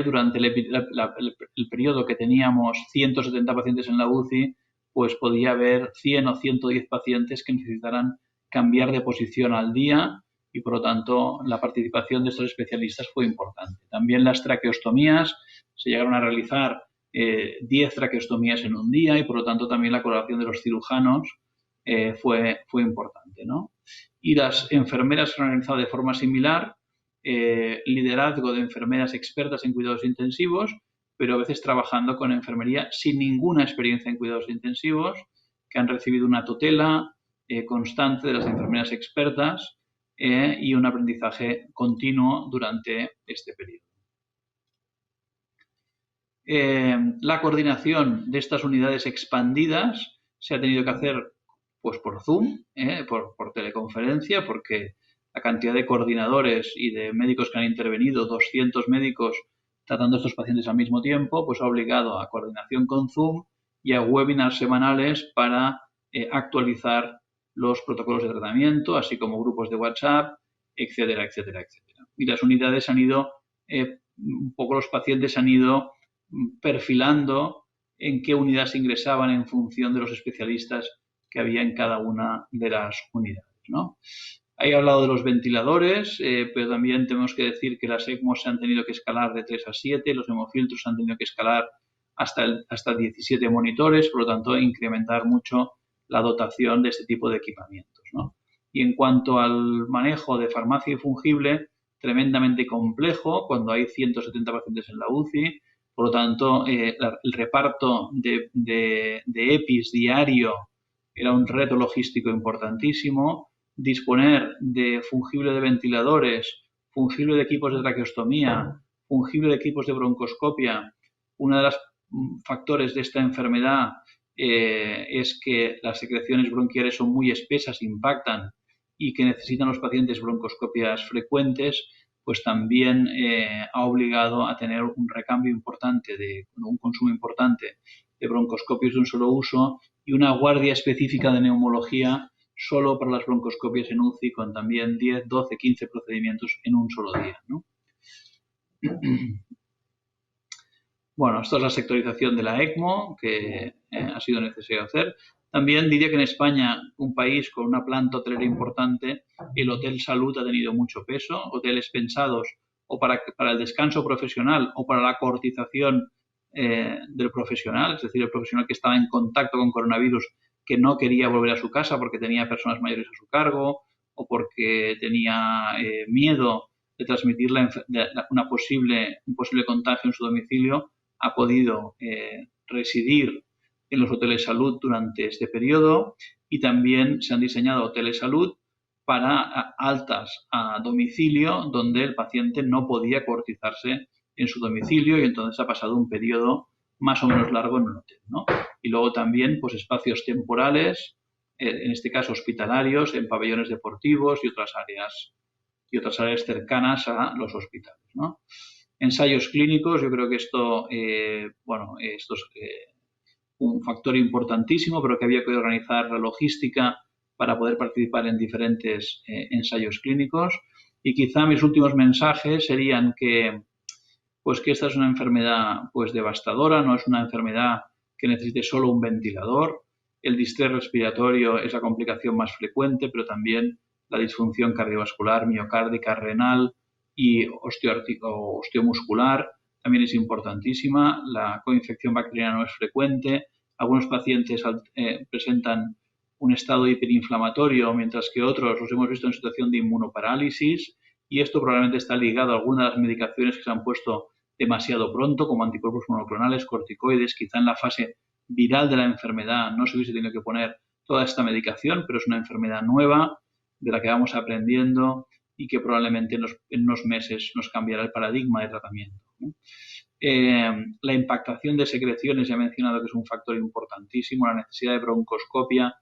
durante el periodo que teníamos 170 pacientes en la UCI, pues podía haber 100 o 110 pacientes que necesitaran cambiar de posición al día, y por lo tanto la participación de estos especialistas fue importante. También las traqueostomías, se llegaron a realizar 10 traqueostomías en un día, y por lo tanto también la colaboración de los cirujanos fue importante, ¿no? Y las enfermeras se han organizado de forma similar, liderazgo de enfermeras expertas en cuidados intensivos, pero a veces trabajando con enfermería sin ninguna experiencia en cuidados intensivos, que han recibido una tutela constante de las enfermeras expertas y un aprendizaje continuo durante este periodo. La coordinación de estas unidades expandidas se ha tenido que hacer pues por Zoom, por teleconferencia, porque la cantidad de coordinadores y de médicos que han intervenido, 200 médicos tratando a estos pacientes al mismo tiempo, pues ha obligado a coordinación con Zoom y a webinars semanales para actualizar los protocolos de tratamiento, así como grupos de WhatsApp, etcétera, etcétera, etcétera. Y las unidades han ido, un poco los pacientes han ido perfilando en qué unidad se ingresaban en función de los especialistas que había en cada una de las unidades, ¿no? He hablado de los ventiladores, pero también tenemos que decir que las ECMO se han tenido que escalar de 3 a 7, los hemofiltros se han tenido que escalar hasta 17 monitores, por lo tanto, incrementar mucho la dotación de este tipo de equipamientos, ¿no? Y en cuanto al manejo de farmacia fungible, tremendamente complejo cuando hay 170 pacientes en la UCI, por lo tanto, el reparto de EPIs diario era un reto logístico importantísimo. Disponer de fungible de ventiladores, fungible de equipos de traqueostomía, fungible de equipos de broncoscopia. Uno de los factores de esta enfermedad es que las secreciones bronquiales son muy espesas, impactan y que necesitan los pacientes broncoscopias frecuentes, pues también ha obligado a tener un recambio importante, un consumo importante de broncoscopios de un solo uso y una guardia específica de neumología solo para las broncoscopias en UCI, con también 10, 12, 15 procedimientos en un solo día, ¿no? Bueno, esto es la sectorización de la ECMO que ha sido necesario hacer. También diría que en España, un país con una planta hotelera importante, el hotel salud ha tenido mucho peso, hoteles pensados o para el descanso profesional o para la coortización del profesional, es decir, el profesional que estaba en contacto con coronavirus que no quería volver a su casa porque tenía personas mayores a su cargo o porque tenía miedo de transmitir un posible contagio en su domicilio, ha podido residir en los hoteles salud durante este periodo y también se han diseñado hoteles salud para altas a domicilio donde el paciente no podía coortizarse en su domicilio y entonces ha pasado un periodo más o menos largo en un hotel, ¿no? Y luego también pues espacios temporales, en este caso hospitalarios, en pabellones deportivos y otras áreas cercanas a los hospitales, ¿no? Ensayos clínicos, yo creo que esto es un factor importantísimo, pero que había que organizar la logística para poder participar en diferentes ensayos clínicos. Y quizá mis últimos mensajes serían que esta es una enfermedad pues devastadora, no es una enfermedad que necesite solo un ventilador. El distrés respiratorio es la complicación más frecuente, pero también la disfunción cardiovascular, miocárdica, renal y osteomuscular también es importantísima. La coinfección bacteriana no es frecuente. Algunos pacientes presentan un estado hiperinflamatorio, mientras que otros los hemos visto en situación de inmunoparálisis, y esto probablemente está ligado a algunas de las medicaciones que se han puesto demasiado pronto, como anticuerpos monoclonales, corticoides. Quizá en la fase viral de la enfermedad no se hubiese tenido que poner toda esta medicación, pero es una enfermedad nueva de la que vamos aprendiendo y que probablemente en unos meses nos cambiará el paradigma de tratamiento, ¿no? La impactación de secreciones, ya he mencionado que es un factor importantísimo, la necesidad de broncoscopia,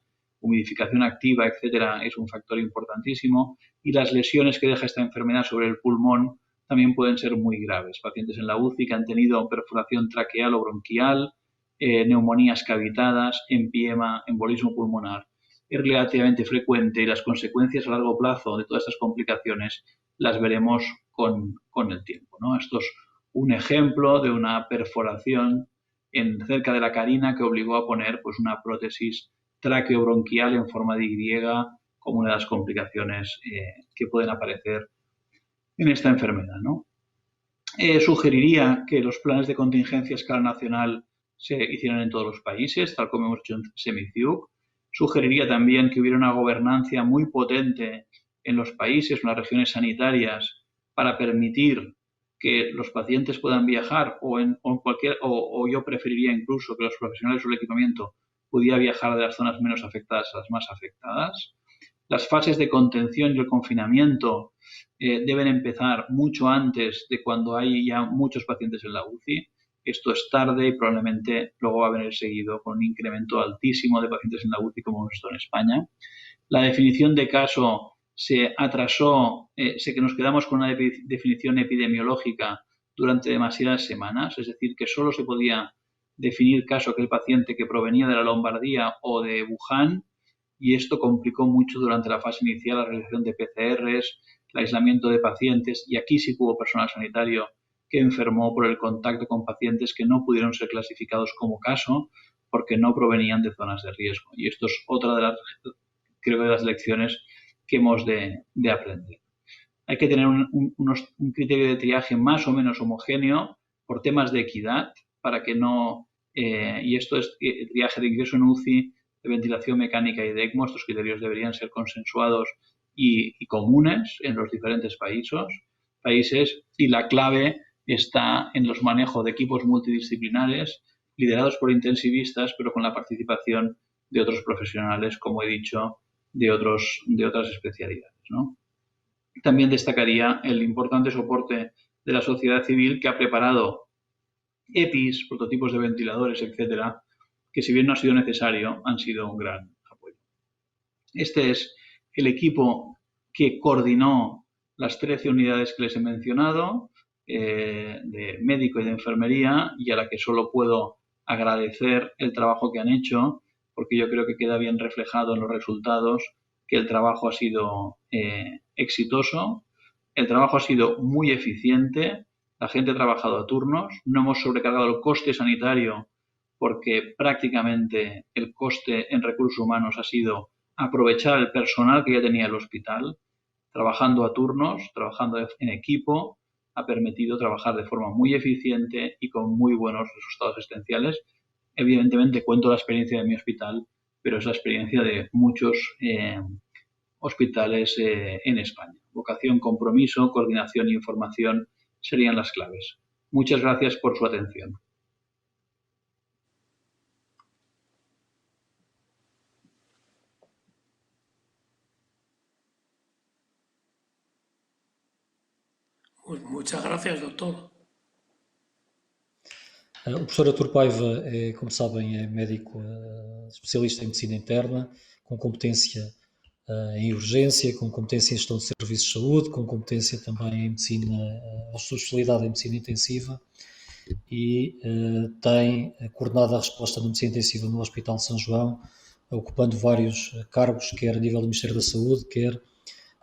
humidificación activa, etcétera, es un factor importantísimo, y las lesiones que deja esta enfermedad sobre el pulmón también pueden ser muy graves. Pacientes en la UCI que han tenido perforación traqueal o bronquial, neumonías cavitadas, empiema, embolismo pulmonar, es relativamente frecuente y las consecuencias a largo plazo de todas estas complicaciones las veremos con el tiempo, ¿no? Esto es un ejemplo de una perforación cerca de la carina que obligó a poner pues una prótesis traqueobronquial en forma de Y como una de las complicaciones que pueden aparecer en esta enfermedad, ¿no? Sugeriría que los planes de contingencia a escala nacional se hicieran en todos los países, tal como hemos hecho en Semiziug. Sugeriría también que hubiera una gobernancia muy potente en los países, en las regiones sanitarias, para permitir que los pacientes puedan viajar o yo preferiría incluso que los profesionales del equipamiento podía viajar de las zonas menos afectadas a las más afectadas. Las fases de contención y el confinamiento deben empezar mucho antes de cuando hay ya muchos pacientes en la UCI. Esto es tarde y probablemente luego va a venir seguido con un incremento altísimo de pacientes en la UCI como hemos visto en España. La definición de caso se atrasó, sé que nos quedamos con una definición epidemiológica durante demasiadas semanas, es decir, que solo se podía definir caso aquel paciente que provenía de la Lombardía o de Wuhan, y esto complicó mucho durante la fase inicial la realización de PCRs, el aislamiento de pacientes, y aquí sí que hubo personal sanitario que enfermó por el contacto con pacientes que no pudieron ser clasificados como caso porque no provenían de zonas de riesgo. Y esto es otra de las, creo, de las lecciones que hemos de aprender. Hay que tener un criterio de triaje más o menos homogéneo por temas de equidad para que no, y esto es el triaje de ingreso en UCI, de ventilación mecánica y de ECMO. Estos criterios deberían ser consensuados y comunes en los diferentes países, y la clave está en los manejos de equipos multidisciplinares liderados por intensivistas, pero con la participación de otros profesionales, como he dicho, de otras especialidades, ¿no? También destacaría el importante soporte de la sociedad civil, que ha preparado EPIs, prototipos de ventiladores, etcétera, que si bien no ha sido necesario, han sido un gran apoyo. Este es el equipo que coordinó las 13 unidades que les he mencionado, de médico y de enfermería, y a la que solo puedo agradecer el trabajo que han hecho, porque yo creo que queda bien reflejado en los resultados que el trabajo ha sido exitoso, el trabajo ha sido muy eficiente, la gente ha trabajado a turnos, no hemos sobrecargado el coste sanitario porque prácticamente el coste en recursos humanos ha sido aprovechar el personal que ya tenía el hospital, trabajando a turnos, trabajando en equipo, ha permitido trabajar de forma muy eficiente y con muy buenos resultados asistenciales. Evidentemente cuento la experiencia de mi hospital, pero es la experiencia de muchos hospitales en España. Vocación, compromiso, coordinación e información serían las claves. Muchas gracias por su atención. Muchas gracias, doctor. O professor Artur Paiva, como sabem, é médico especialista em medicina interna, com competência em urgência, com competência em gestão de serviços de saúde, com competência também em medicina, a sua especialidade em medicina intensiva, e tem coordenado a resposta na medicina intensiva no Hospital de São João, ocupando vários cargos, quer a nível do Ministério da Saúde, quer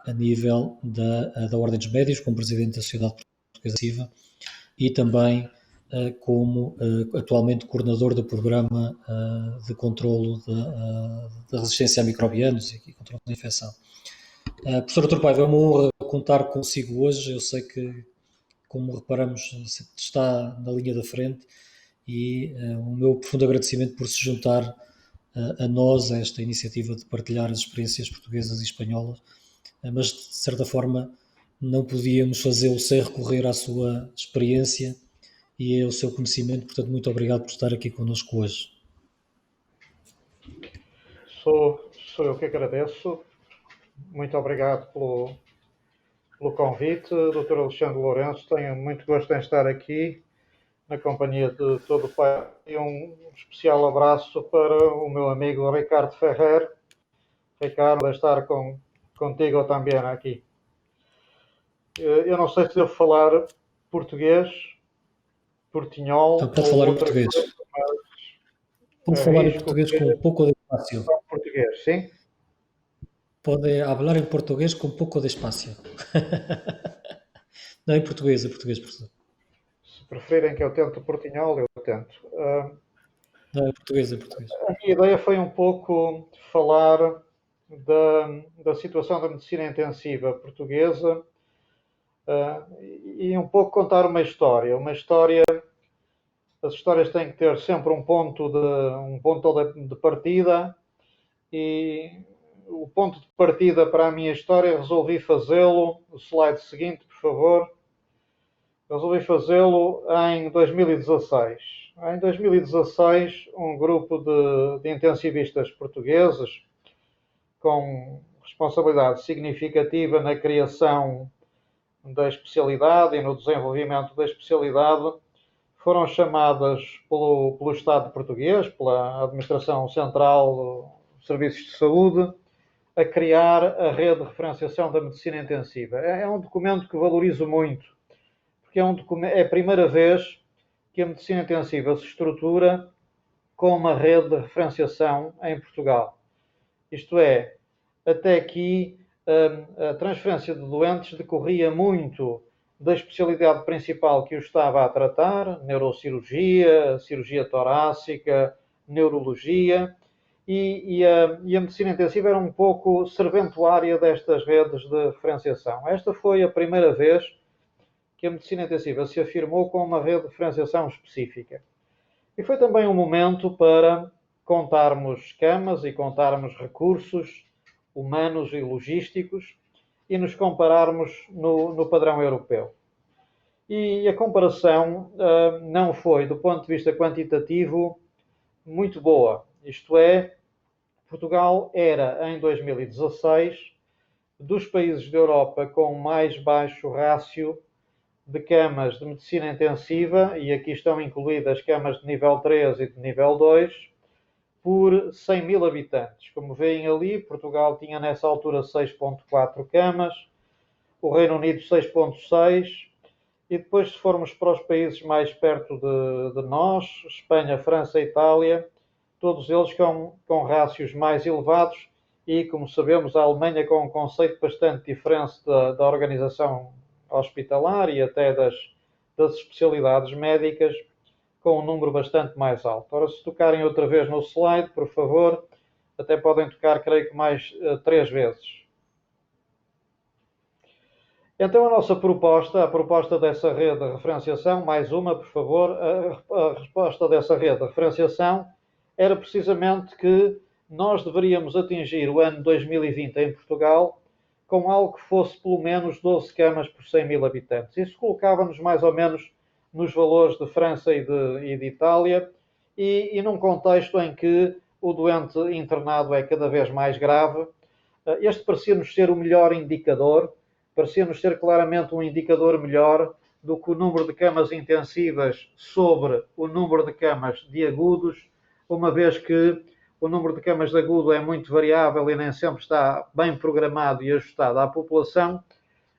a nível da Ordem dos Médicos, como Presidente da Sociedade Portuguesa, e também como atualmente coordenador do programa de controlo da resistência a microbianos e controle da infecção. Professor Artur Paiva, é uma honra contar consigo hoje. Eu sei que, como reparamos, está na linha da frente, e o meu profundo agradecimento por se juntar a nós, a esta iniciativa de partilhar as experiências portuguesas e espanholas, mas de certa forma não podíamos fazê-lo sem recorrer à sua experiência e ao seu conhecimento. Portanto, muito obrigado por estar aqui connosco hoje. Sou eu que agradeço. Muito obrigado pelo convite, Dr. Alexandre Lourenço. Tenho muito gosto em estar aqui na companhia de todo o país. E um especial abraço para o meu amigo Ricardo Ferrer. Ricardo, vai estar contigo também aqui. Eu não sei se devo falar português, portinhol. Então, pode falar em português. Pode falar em português com um pouco de espaço. Português, sim? Pode falar em português com um pouco de espaço. Não, em português, professor. Se preferirem que eu tente o portinhol, eu tento. Não, em português. A minha ideia foi um pouco falar da situação da medicina intensiva portuguesa e um pouco contar uma história. As histórias têm que ter sempre um ponto de partida, e o ponto de partida para a minha história resolvi fazê-lo, o slide seguinte, por favor, resolvi fazê-lo em 2016. Em 2016, um grupo de intensivistas portugueses com responsabilidade significativa na criação da especialidade e no desenvolvimento da especialidade foram chamadas pelo Estado português, pela Administração Central de Serviços de Saúde, a criar a rede de referenciação da medicina intensiva. É um documento que valorizo muito, porque é a primeira vez que a medicina intensiva se estrutura com uma rede de referenciação em Portugal. Isto é, até aqui a transferência de doentes decorria muito da especialidade principal que o estava a tratar, neurocirurgia, cirurgia torácica, neurologia, e a medicina intensiva era um pouco serventuária destas redes de referenciação. Esta foi a primeira vez que a medicina intensiva se afirmou com uma rede de referenciação específica. E foi também um momento para contarmos camas e contarmos recursos humanos e logísticos e nos compararmos no padrão europeu. E a comparação não foi, do ponto de vista quantitativo, muito boa. Isto é, Portugal era, em 2016, dos países da Europa com mais baixo rácio de camas de medicina intensiva, e aqui estão incluídas camas de nível 3 e de nível 2, por 100 mil habitantes. Como veem ali, Portugal tinha nessa altura 6,4 camas, o Reino Unido 6,6, e depois, se formos para os países mais perto de nós, Espanha, França e Itália, todos eles com rácios mais elevados, e, como sabemos, a Alemanha com um conceito bastante diferente da organização hospitalar e até das especialidades médicas, com um número bastante mais alto. Ora, se tocarem outra vez no slide, por favor, até podem tocar, creio que mais 3 vezes. Então, a nossa proposta, a proposta dessa rede de referenciação, mais uma, por favor, a resposta dessa rede de referenciação era precisamente que nós deveríamos atingir o ano 2020 em Portugal com algo que fosse pelo menos 12 camas por 100 mil habitantes. Isso colocava-nos mais ou menos nos valores de França e de Itália, e num contexto em que o doente internado é cada vez mais grave. Este parecia-nos ser o melhor indicador, parecia-nos ser claramente um indicador melhor do que o número de camas intensivas sobre o número de camas de agudos, uma vez que o número de camas de agudo é muito variável e nem sempre está bem programado e ajustado à população,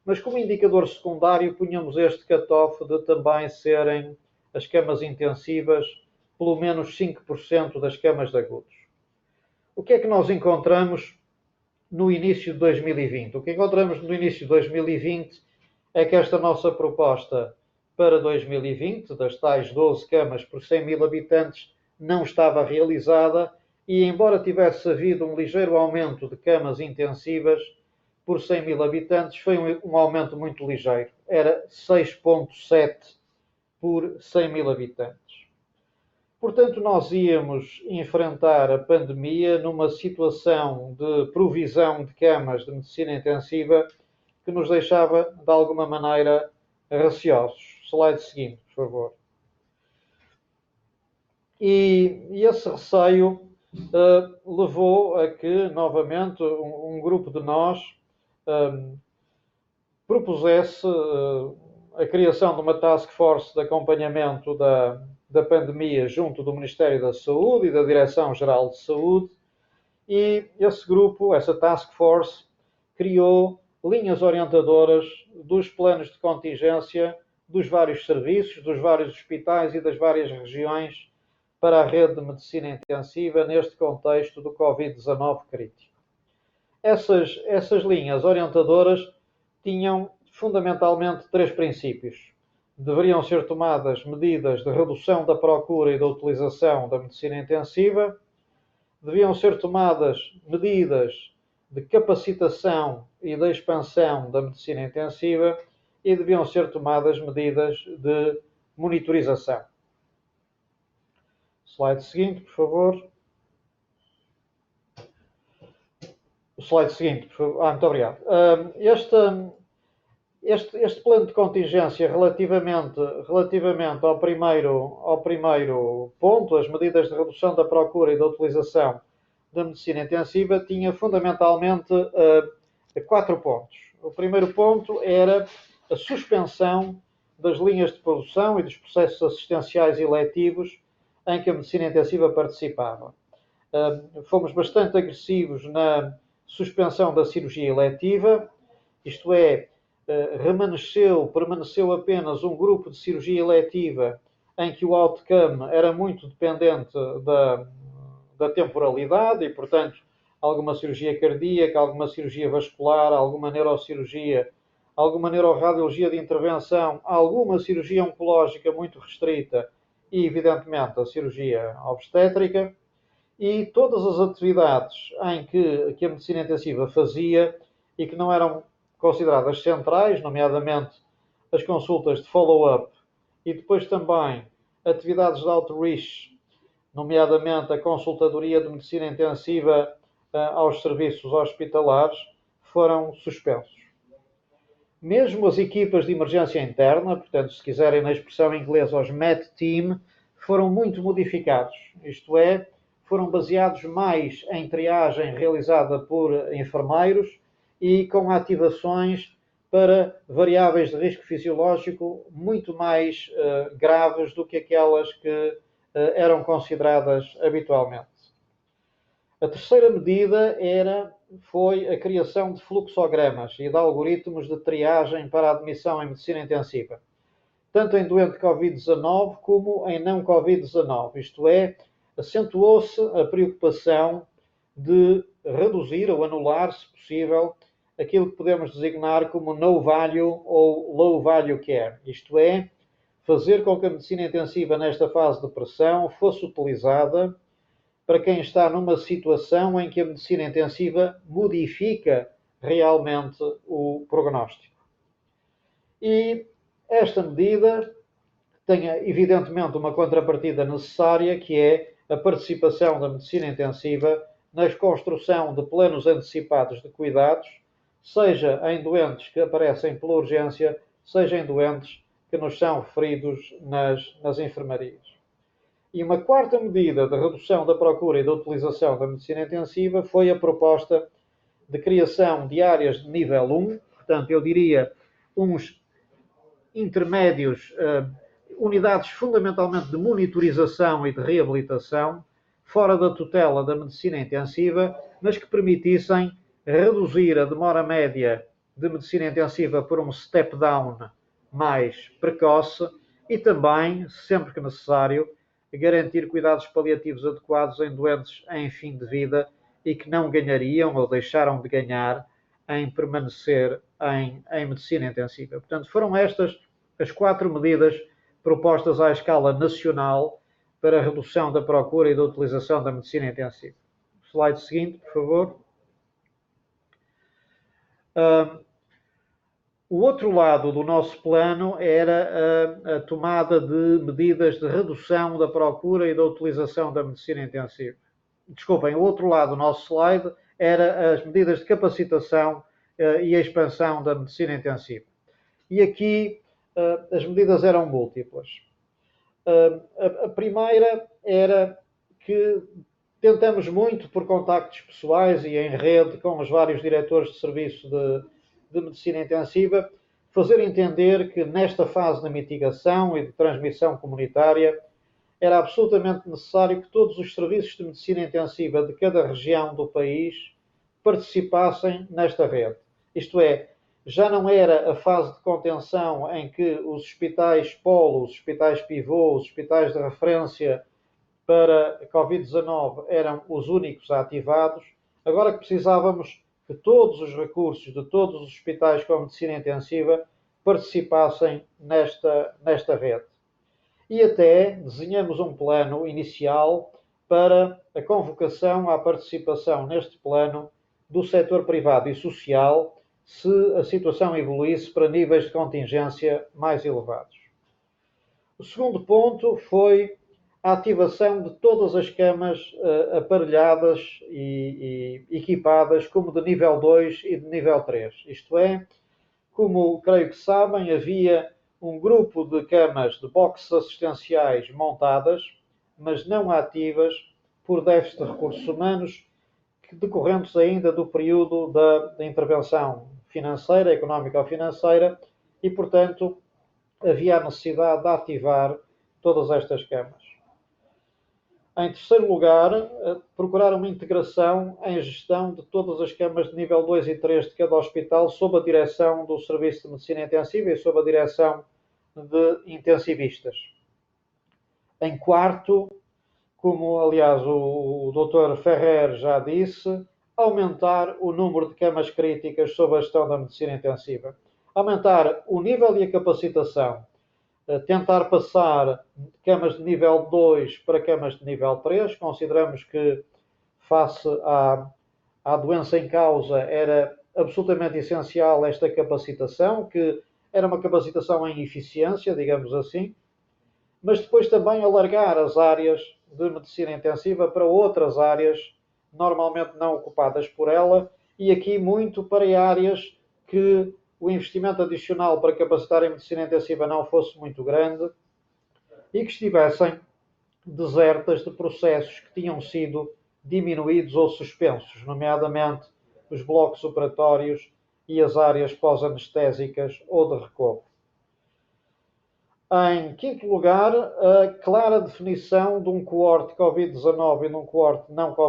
mas como indicador secundário punhamos este cut-off de também serem as camas intensivas pelo menos 5% das camas de agudos. O que é que nós encontramos no início de 2020? O que encontramos no início de 2020 é que esta nossa proposta para 2020, das tais 12 camas por 100 mil habitantes, não estava realizada, e embora tivesse havido um ligeiro aumento de camas intensivas por 100 mil habitantes, foi um aumento muito ligeiro. Era 6,7 por 100 mil habitantes. Portanto, nós íamos enfrentar a pandemia numa situação de provisão de camas de medicina intensiva que nos deixava, de alguma maneira, receosos. Slide seguinte, por favor. E esse receio levou a que, novamente, um grupo de nós propusesse a criação de uma task force de acompanhamento da pandemia junto do Ministério da Saúde e da Direção-Geral de Saúde, e esse grupo, essa task force, criou linhas orientadoras dos planos de contingência dos vários serviços, dos vários hospitais e das várias regiões para a rede de medicina intensiva neste contexto do Covid-19 crítico. Essas linhas orientadoras tinham fundamentalmente 3 princípios. Deveriam ser tomadas medidas de redução da procura e da utilização da medicina intensiva, deviam ser tomadas medidas de capacitação e de expansão da medicina intensiva e deviam ser tomadas medidas de monitorização. Slide seguinte, por favor. O slide seguinte, por favor. Muito obrigado. Este plano de contingência relativamente ao primeiro ponto, as medidas de redução da procura e da utilização da medicina intensiva, tinha fundamentalmente 4 pontos. O primeiro ponto era a suspensão das linhas de produção e dos processos assistenciais eletivos em que a medicina intensiva participava. Fomos bastante agressivos na suspensão da cirurgia eletiva, isto é, permaneceu apenas um grupo de cirurgia eletiva em que o outcome era muito dependente da temporalidade e, portanto, alguma cirurgia cardíaca, alguma cirurgia vascular, alguma neurocirurgia, alguma neuroradiologia de intervenção, alguma cirurgia oncológica muito restrita e, evidentemente, a cirurgia obstétrica. E todas as atividades em que a medicina intensiva fazia e que não eram consideradas centrais, nomeadamente as consultas de follow-up e depois também atividades de outreach, nomeadamente a consultadoria de medicina intensiva aos serviços hospitalares, foram suspensos. Mesmo as equipas de emergência interna, portanto, se quiserem na expressão inglesa, os MET Team, foram muito modificados, isto é, foram baseados mais em triagem realizada por enfermeiros e com ativações para variáveis de risco fisiológico muito mais graves do que aquelas que eram consideradas habitualmente. A terceira medida foi a criação de fluxogramas e de algoritmos de triagem para a admissão em medicina intensiva, tanto em doente Covid-19 como em não Covid-19, isto é, acentuou-se a preocupação de reduzir ou anular, se possível, aquilo que podemos designar como no value ou low value care, isto é, fazer com que a medicina intensiva nesta fase de pressão fosse utilizada para quem está numa situação em que a medicina intensiva modifica realmente o prognóstico. E esta medida tem, evidentemente, uma contrapartida necessária, que é a participação da medicina intensiva na construção de planos antecipados de cuidados, seja em doentes que aparecem pela urgência, seja em doentes que nos são referidos nas enfermarias. E uma quarta medida de redução da procura e da utilização da medicina intensiva foi a proposta de criação de áreas de nível 1, portanto, eu diria uns intermédios, unidades fundamentalmente de monitorização e de reabilitação, fora da tutela da medicina intensiva, mas que permitissem reduzir a demora média de medicina intensiva por um step-down mais precoce e também, sempre que necessário, garantir cuidados paliativos adequados em doentes em fim de vida e que não ganhariam ou deixaram de ganhar em permanecer em medicina intensiva. Portanto, foram estas as 4 medidas propostas à escala nacional para a redução da procura e da utilização da medicina intensiva. Slide seguinte, por favor. O outro lado do nosso plano era a tomada de medidas de redução da procura e da utilização da medicina intensiva. Desculpem, o outro lado do nosso slide era as medidas de capacitação e a expansão da medicina intensiva. E aqui as medidas eram múltiplas. A primeira era que tentamos muito, por contactos pessoais e em rede com os vários diretores de serviço de medicina intensiva, fazer entender que nesta fase de mitigação e de transmissão comunitária era absolutamente necessário que todos os serviços de medicina intensiva de cada região do país participassem nesta rede. Isto é, já não era a fase de contenção em que os hospitais polo, os hospitais pivô, os hospitais de referência para Covid-19 eram os únicos ativados. Agora que precisávamos que todos os recursos de todos os hospitais com medicina intensiva participassem nesta rede. E até desenhamos um plano inicial para a convocação à participação neste plano do setor privado e social, se a situação evoluísse para níveis de contingência mais elevados. O segundo ponto foi a ativação de todas as camas aparelhadas e equipadas como de nível 2 e de nível 3. Isto é, Como creio que sabem, havia um grupo de camas de boxes assistenciais montadas, mas não ativas, por déficit de recursos humanos, decorrentes ainda do período da intervenção financeira, económico-financeira, e, portanto, havia a necessidade de ativar todas estas camas. Em terceiro lugar, procurar uma integração em gestão de todas as camas de nível 2 e 3 de cada hospital, sob a direção do Serviço de Medicina Intensiva e sob a direção de intensivistas. Em quarto, como aliás o Dr. Ferrer já disse, aumentar o número de camas críticas sob a gestão da medicina intensiva. Aumentar o nível e a capacitação. Tentar passar camas de nível 2 para camas de nível 3. Consideramos que, face à doença em causa, era absolutamente essencial esta capacitação, que era uma capacitação em eficiência, digamos assim, mas depois também alargar as áreas de medicina intensiva para outras áreas normalmente não ocupadas por ela, e aqui muito para áreas que o investimento adicional para capacitar em medicina intensiva não fosse muito grande e que estivessem desertas de processos que tinham sido diminuídos ou suspensos, nomeadamente os blocos operatórios e as áreas pós-anestésicas ou de recobro. Em quinto lugar, a clara definição de um coorte Covid-19 e de um coorte não Covid-19.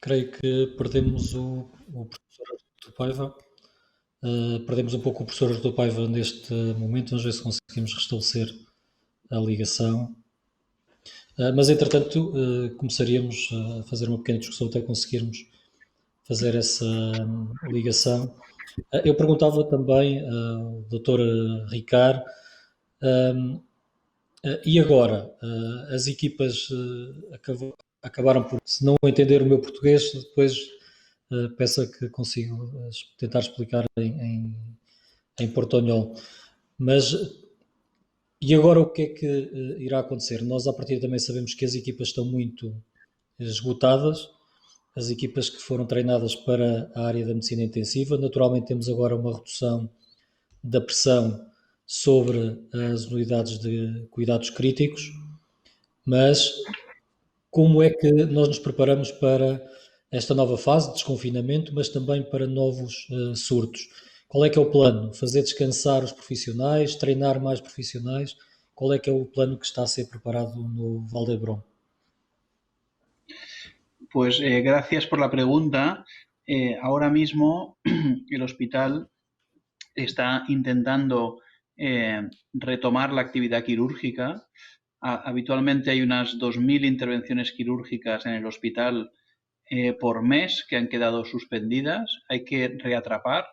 Creio que perdemos o professor Artur Paiva. Perdemos um pouco o professor Artur Paiva neste momento. Vamos ver se conseguimos restabelecer a ligação. Mas, entretanto, começaríamos a fazer uma pequena discussão até conseguirmos fazer essa ligação. Eu perguntava também ao Dr. Ricard, e agora? As equipas acabaram por, se não entender o meu português, depois peço que consigo tentar explicar em portunhol. Mas, e agora o que é que irá acontecer? Nós, a partir também sabemos que as equipas estão muito esgotadas, as equipas que foram treinadas para a área da medicina intensiva. Naturalmente temos agora uma redução da pressão sobre as unidades de cuidados críticos, mas como é que nós nos preparamos para esta nova fase de desconfinamento, mas também para novos surtos? Qual é que é o plano? Fazer descansar os profissionais, treinar mais profissionais? Qual é que é o plano que está a ser preparado no Vall d'Hebron? Pues gracias por la pregunta. Ahora mismo el hospital está intentando retomar la actividad quirúrgica. Habitualmente hay unas 2.000 intervenciones quirúrgicas en el hospital por mes que han quedado suspendidas. Hay que reatrapar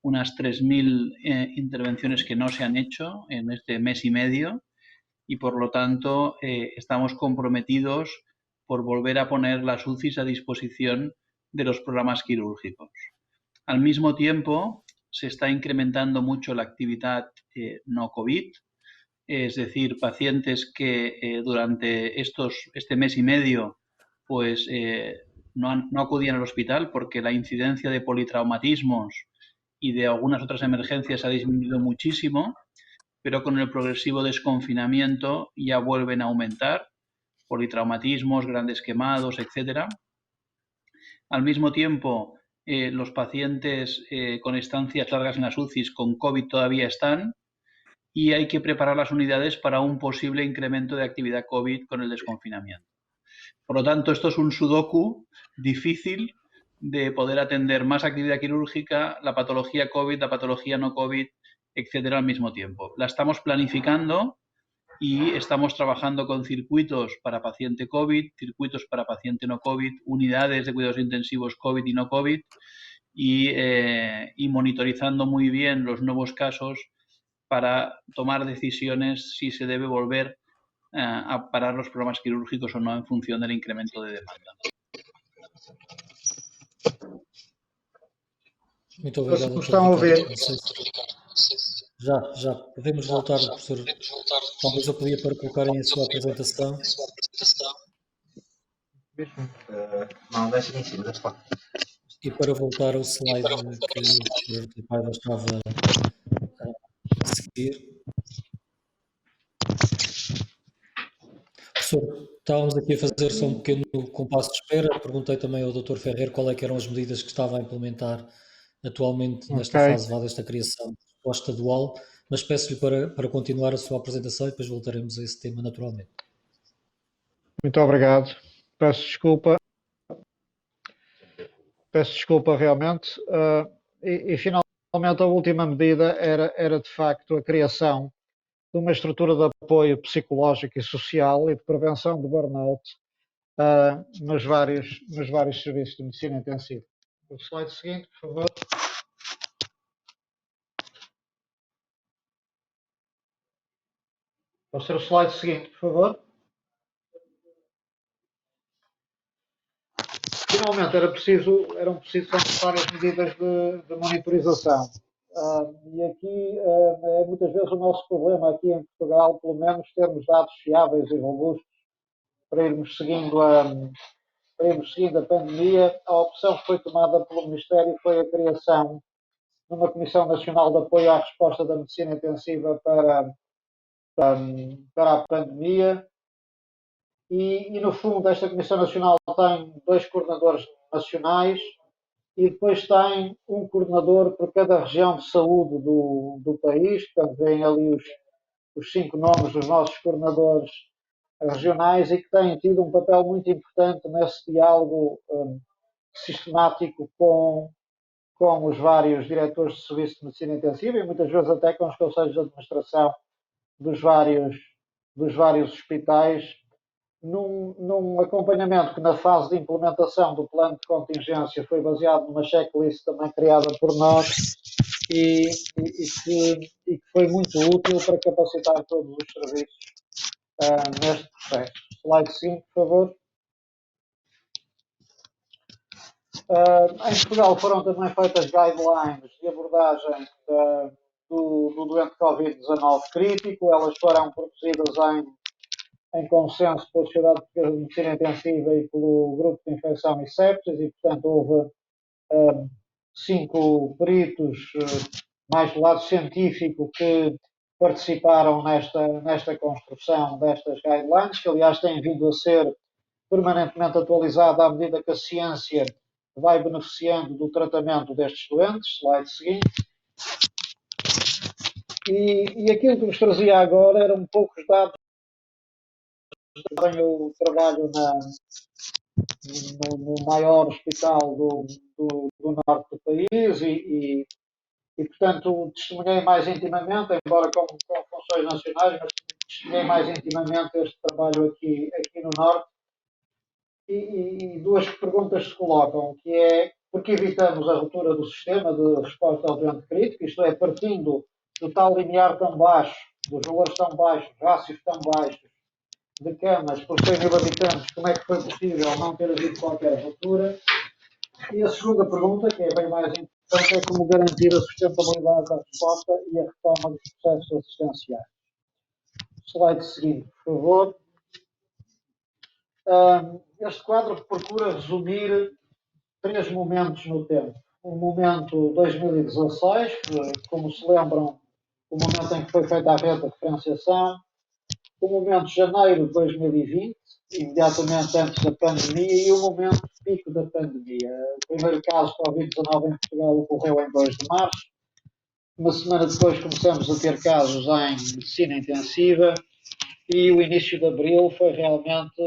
unas 3.000 intervenciones que no se han hecho en este mes y medio, y por lo tanto estamos comprometidos por volver a poner las UCIs a disposición de los programas quirúrgicos. Al mismo tiempo, se está incrementando mucho la actividad no COVID, es decir, pacientes que durante este mes y medio pues no acudían al hospital porque la incidencia de politraumatismos y de algunas otras emergencias ha disminuido muchísimo, pero con el progresivo desconfinamiento ya vuelven a aumentar politraumatismos, grandes quemados, etc. Al mismo tiempo, los pacientes con estancias largas en las UCIs con COVID todavía están, y hay que preparar las unidades para un posible incremento de actividad COVID con el desconfinamiento. Por lo tanto, esto es un sudoku difícil de poder atender más actividad quirúrgica, la patología COVID, la patología no COVID, etcétera, al mismo tiempo. La estamos planificando y estamos trabajando con circuitos para paciente COVID, circuitos para paciente no COVID, unidades de cuidados intensivos COVID y no COVID, y monitorizando muy bien los nuevos casos para tomar decisiones si se debe volver a parar los programas quirúrgicos o no en función del incremento de demanda. Muito obrigado, Vocês Dr. estão a ouvir? Ricardo. Não sei já. Podemos voltar, professor. Talvez eu podia para colocarem a sua apresentação. Não, deixa em cima, deixa lá. E para voltar ao slide que o Sr. Paiva estava a seguir. Professor, estávamos aqui a fazer só um pequeno compasso de espera. Perguntei também ao Dr. Ferrer qual é que eram as medidas que estava a implementar atualmente nesta fase desta criação de resposta dual, mas peço-lhe para continuar a sua apresentação e depois voltaremos a esse tema naturalmente. Muito obrigado. Peço desculpa realmente. E finalmente a última medida era de facto a criação de uma estrutura de apoio psicológico e social e de prevenção de burnout nos vários serviços de medicina intensiva. O slide seguinte, por favor. Pode ser o slide seguinte, por favor. Finalmente eram precisas várias medidas de monitorização. E aqui é muitas vezes o nosso problema aqui em Portugal, pelo menos termos dados fiáveis e robustos para irmos seguindo a pandemia. A opção que foi tomada pelo Ministério foi a criação de uma Comissão Nacional de Apoio à Resposta da Medicina Intensiva para a pandemia. E, no fundo, esta Comissão Nacional tem 2 coordenadores nacionais e depois tem um coordenador por cada região de saúde do país. Portanto, vêm ali os 5 nomes dos nossos coordenadores regionais e que têm tido um papel muito importante nesse diálogo sistemático com os vários diretores de serviço de medicina intensiva e muitas vezes até com os conselhos de administração dos vários hospitais, num acompanhamento que na fase de implementação do plano de contingência foi baseado numa checklist também criada por nós e que foi muito útil para capacitar todos os serviços neste processo. Slide 5, por favor. Em Portugal foram também feitas guidelines de abordagem do doente Covid-19 crítico. Elas foram produzidas em consenso pela Sociedade Portuguesa de Medicina Intensiva e pelo Grupo de Infecção e Sepsis e, portanto, houve 5 peritos mais do lado científico que participaram nesta construção destas guidelines, que aliás têm vindo a ser permanentemente atualizada à medida que a ciência vai beneficiando do tratamento destes doentes. Slide seguinte. E aquilo que vos trazia agora eram poucos dados. Eu trabalho no maior hospital do norte do país e portanto, testemunhei mais intimamente, embora com funções nacionais, mas testemunhei mais intimamente este trabalho aqui no norte. E 2 perguntas se colocam, que é por que evitamos a ruptura do sistema de resposta ao doente crítico, isto é, partindo do tal limiar tão baixo, dos valores tão baixos, rácios tão baixos de camas por 100 mil habitantes, como é que foi possível não ter havido qualquer ruptura? E a segunda pergunta, que é bem mais importante, é como garantir a sustentabilidade da resposta e a retoma dos processos assistenciais. Slide seguinte, por favor. Este quadro procura resumir 3 momentos no tempo. O momento 2016, como se lembram, o momento em que foi feita a rede de referenciação. O momento de janeiro de 2020, imediatamente antes da pandemia, e o momento de pico da pandemia. O primeiro caso de Covid-19 em Portugal ocorreu em 2 de março. Uma semana depois começamos a ter casos em medicina intensiva e o início de abril foi realmente,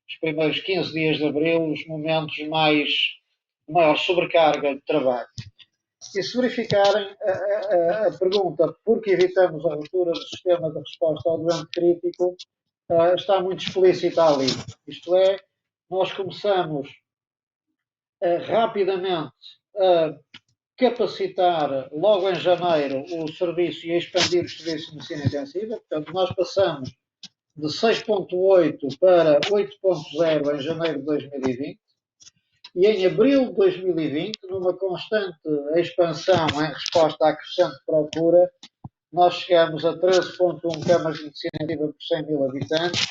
os primeiros 15 dias de abril, os momentos de maior sobrecarga de trabalho. E se verificarem a pergunta por que evitamos a ruptura do sistema de resposta ao doente crítico, está muito explícita ali. Isto é, nós começamos rapidamente a capacitar logo em janeiro o serviço e a expandir os serviços de medicina intensiva. Portanto, nós passamos de 6,8 para 8,0 em janeiro de 2020 e em abril de 2020, numa constante expansão em resposta à crescente procura, nós chegamos a 13,1 camas de medicina intensiva por 100 mil habitantes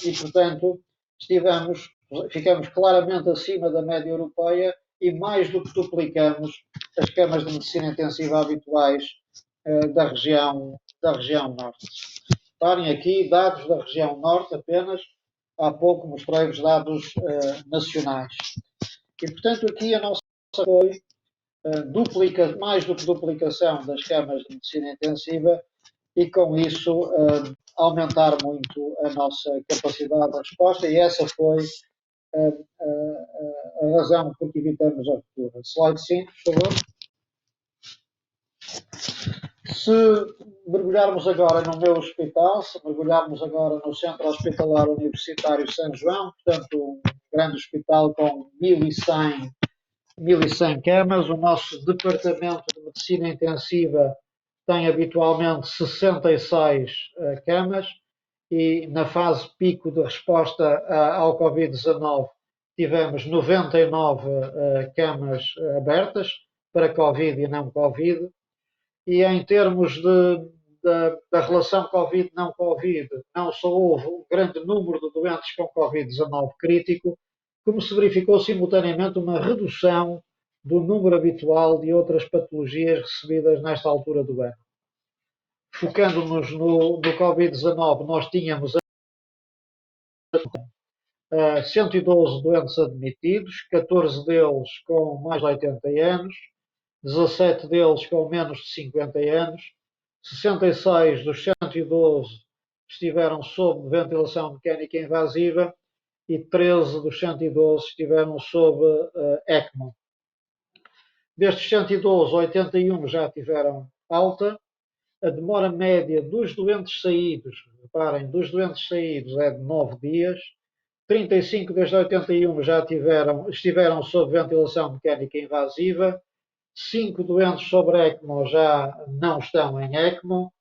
e, portanto, ficamos claramente acima da média europeia e mais do que duplicamos as camas de medicina intensiva habituais da região norte. Reparem aqui dados da região norte apenas, há pouco mostrei-vos dados nacionais. E, portanto, aqui a nossa foi mais do que duplicação das camas de medicina intensiva e, com isso, aumentar muito a nossa capacidade de resposta, e essa foi a razão por que evitamos a ruptura. Slide 5, por favor. Se mergulharmos agora no meu hospital, se mergulharmos agora no Centro Hospitalar Universitário São João, portanto, um grande hospital com 1.100 camas, o nosso departamento de medicina intensiva tem habitualmente 66 camas e na fase pico de resposta ao Covid-19 tivemos 99 camas abertas para Covid e não Covid. E em termos da relação Covid-não Covid, não só houve um grande número de doentes com Covid-19 crítico, como se verificou simultaneamente uma redução do número habitual de outras patologias recebidas nesta altura do ano. Focando-nos no Covid-19, nós tínhamos 112 doentes admitidos, 14 deles com mais de 80 anos, 17 deles com menos de 50 anos, 66 dos 112 estiveram sob ventilação mecânica invasiva e 13 dos 112 estiveram sob ECMO. Destes 112, 81 já tiveram alta. A demora média dos doentes saídos, reparem, dos doentes saídos é de 9 dias. 35 desde 81 já estiveram sob ventilação mecânica invasiva. 5 doentes sobre ECMO já não estão em ECMO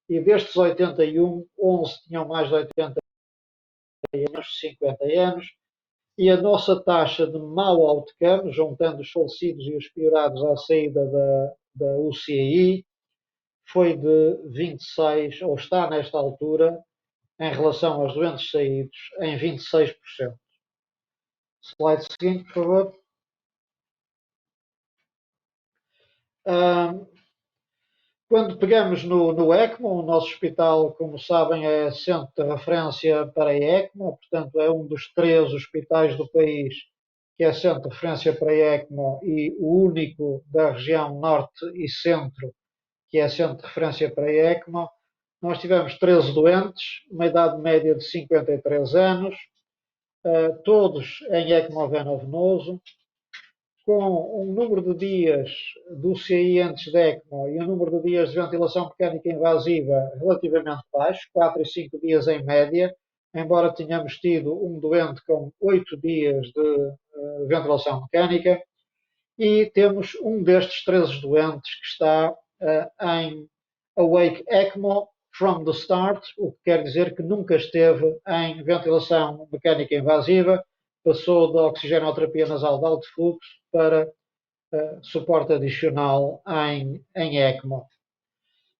e destes 81, 11 tinham mais de 80 anos, 50 anos, e a nossa taxa de mau outcome, juntando os falecidos e os piorados à saída da UCI, foi de 26, ou está nesta altura, em relação aos doentes saídos, em 26%. Slide seguinte, por favor. Quando pegamos no ECMO, o nosso hospital, como sabem, é centro de referência para ECMO, portanto é um dos 3 hospitais do país que é centro de referência para ECMO e o único da região norte e centro que é centro de referência para ECMO. Nós tivemos 13 doentes, uma idade média de 53 anos, todos em ECMO veno-venoso, com um número de dias do UCI antes de ECMO e um número de dias de ventilação mecânica invasiva relativamente baixo, 4 e 5 dias em média, embora tenhamos tido um doente com 8 dias de ventilação mecânica, e temos um destes 13 doentes que está em Awake ECMO from the start, o que quer dizer que nunca esteve em ventilação mecânica invasiva, passou da oxigenoterapia nasal de alto fluxo para suporte adicional em ECMO.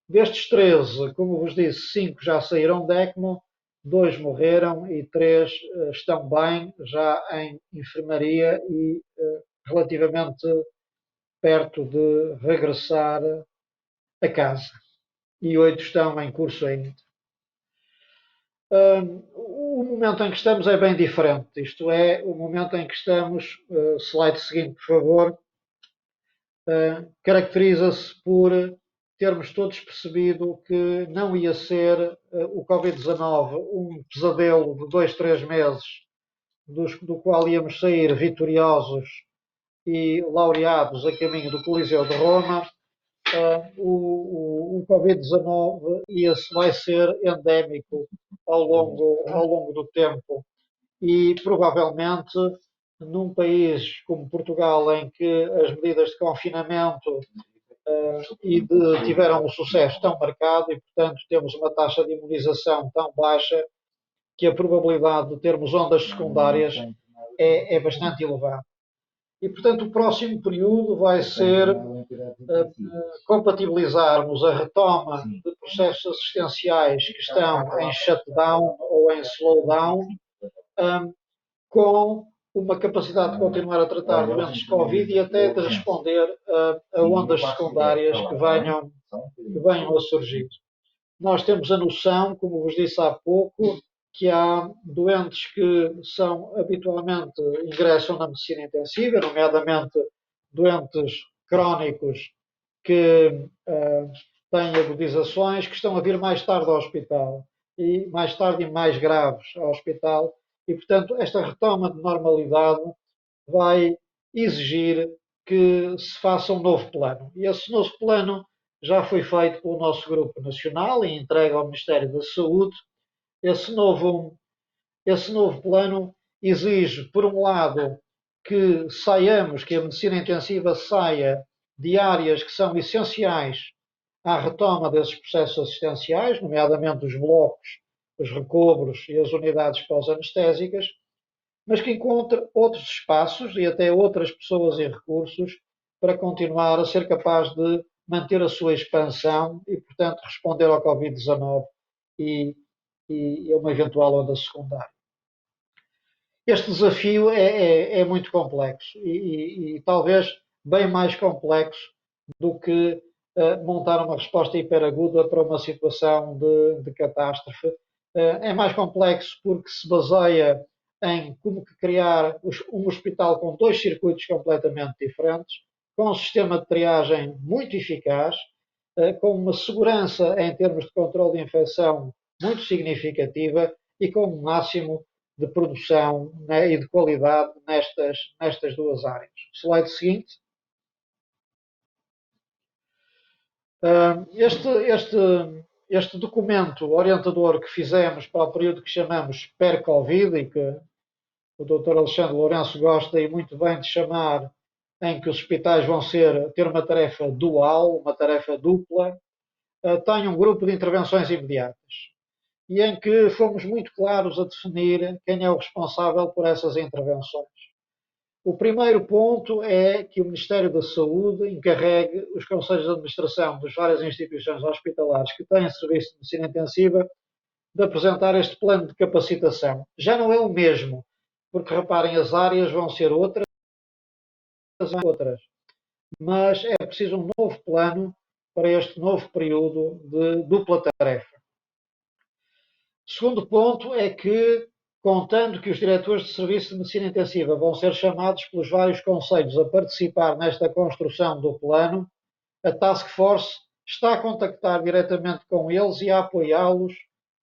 Destes 13, como vos disse, 5 já saíram de ECMO, 2 morreram e 3 estão bem, já em enfermaria e relativamente perto de regressar a casa. E 8 estão em curso ainda. O momento em que estamos é bem diferente, isto é, o momento em que estamos, slide seguinte, por favor, caracteriza-se por termos todos percebido que não ia ser o Covid-19 um pesadelo de 2, 3 meses, do qual íamos sair vitoriosos e laureados a caminho do Coliseu de Roma. O Covid-19 vai ser endémico ao longo do tempo e provavelmente num país como Portugal, em que as medidas de confinamento tiveram um sucesso tão marcado e, portanto, temos uma taxa de imunização tão baixa que a probabilidade de termos ondas secundárias é bastante elevada. E, portanto, o próximo período vai ser compatibilizarmos a retoma de processos assistenciais que estão em shutdown ou em slowdown com uma capacidade de continuar a tratar doentes de Covid e até de responder a ondas secundárias que venham a surgir. Nós temos a noção, como vos disse há pouco, que há doentes que habitualmente ingressam na medicina intensiva, nomeadamente doentes crónicos que têm agudizações, que estão a vir mais tarde ao hospital e mais tarde e mais graves ao hospital. E, portanto, esta retoma de normalidade vai exigir que se faça um novo plano. E esse novo plano já foi feito pelo nosso Grupo Nacional e entregue ao Ministério da Saúde. Esse novo plano exige, por um lado, que a medicina intensiva saia de áreas que são essenciais à retoma desses processos assistenciais, nomeadamente os blocos, os recobros e as unidades pós-anestésicas, mas que encontre outros espaços e até outras pessoas e recursos para continuar a ser capaz de manter a sua expansão e, portanto, responder ao Covid-19 e a uma eventual onda secundária. Este desafio é muito complexo e talvez bem mais complexo do que montar uma resposta hiperaguda para uma situação de catástrofe. É mais complexo porque se baseia em como criar um hospital com dois circuitos completamente diferentes, com um sistema de triagem muito eficaz, com uma segurança em termos de controle de infecção muito significativa e com um máximo de produção, né, e de qualidade nestas duas áreas. Slide seguinte. Este documento orientador que fizemos para o período que chamamos PER-Covid e que o Dr. Alexandre Lourenço gosta e muito bem de chamar, em que os hospitais vão ter uma tarefa dual, uma tarefa dupla, tem um grupo de intervenções imediatas e em que fomos muito claros a definir quem é o responsável por essas intervenções. O primeiro ponto é que o Ministério da Saúde encarregue os conselhos de administração das várias instituições hospitalares que têm serviço de medicina intensiva de apresentar este plano de capacitação. Já não é o mesmo, porque reparem, as áreas vão ser outras, mas é preciso um novo plano para este novo período de dupla tarefa. O segundo ponto é que, contando que os diretores de serviço de medicina intensiva vão ser chamados pelos vários conselhos a participar nesta construção do plano, a Task Force está a contactar diretamente com eles e a apoiá-los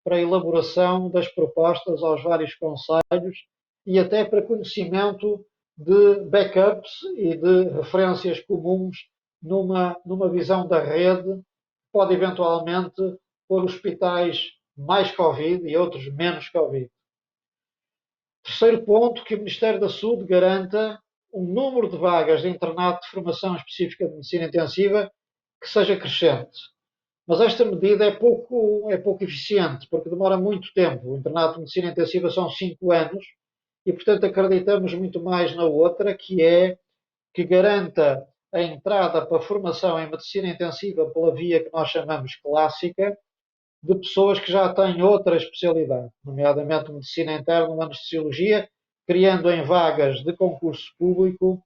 para a elaboração das propostas aos vários conselhos e até para conhecimento de backups e de referências comuns numa visão da rede que pode eventualmente pôr hospitais mais Covid e outros menos Covid. Terceiro ponto, que o Ministério da Saúde garanta um número de vagas de internato de formação específica de medicina intensiva que seja crescente. Mas esta medida é pouco eficiente, porque demora muito tempo. O internato de medicina intensiva são 5 anos e, portanto, acreditamos muito mais na outra, que é que garanta a entrada para a formação em medicina intensiva pela via que nós chamamos clássica, de pessoas que já têm outra especialidade, nomeadamente medicina interna ou anestesiologia, criando em vagas de concurso público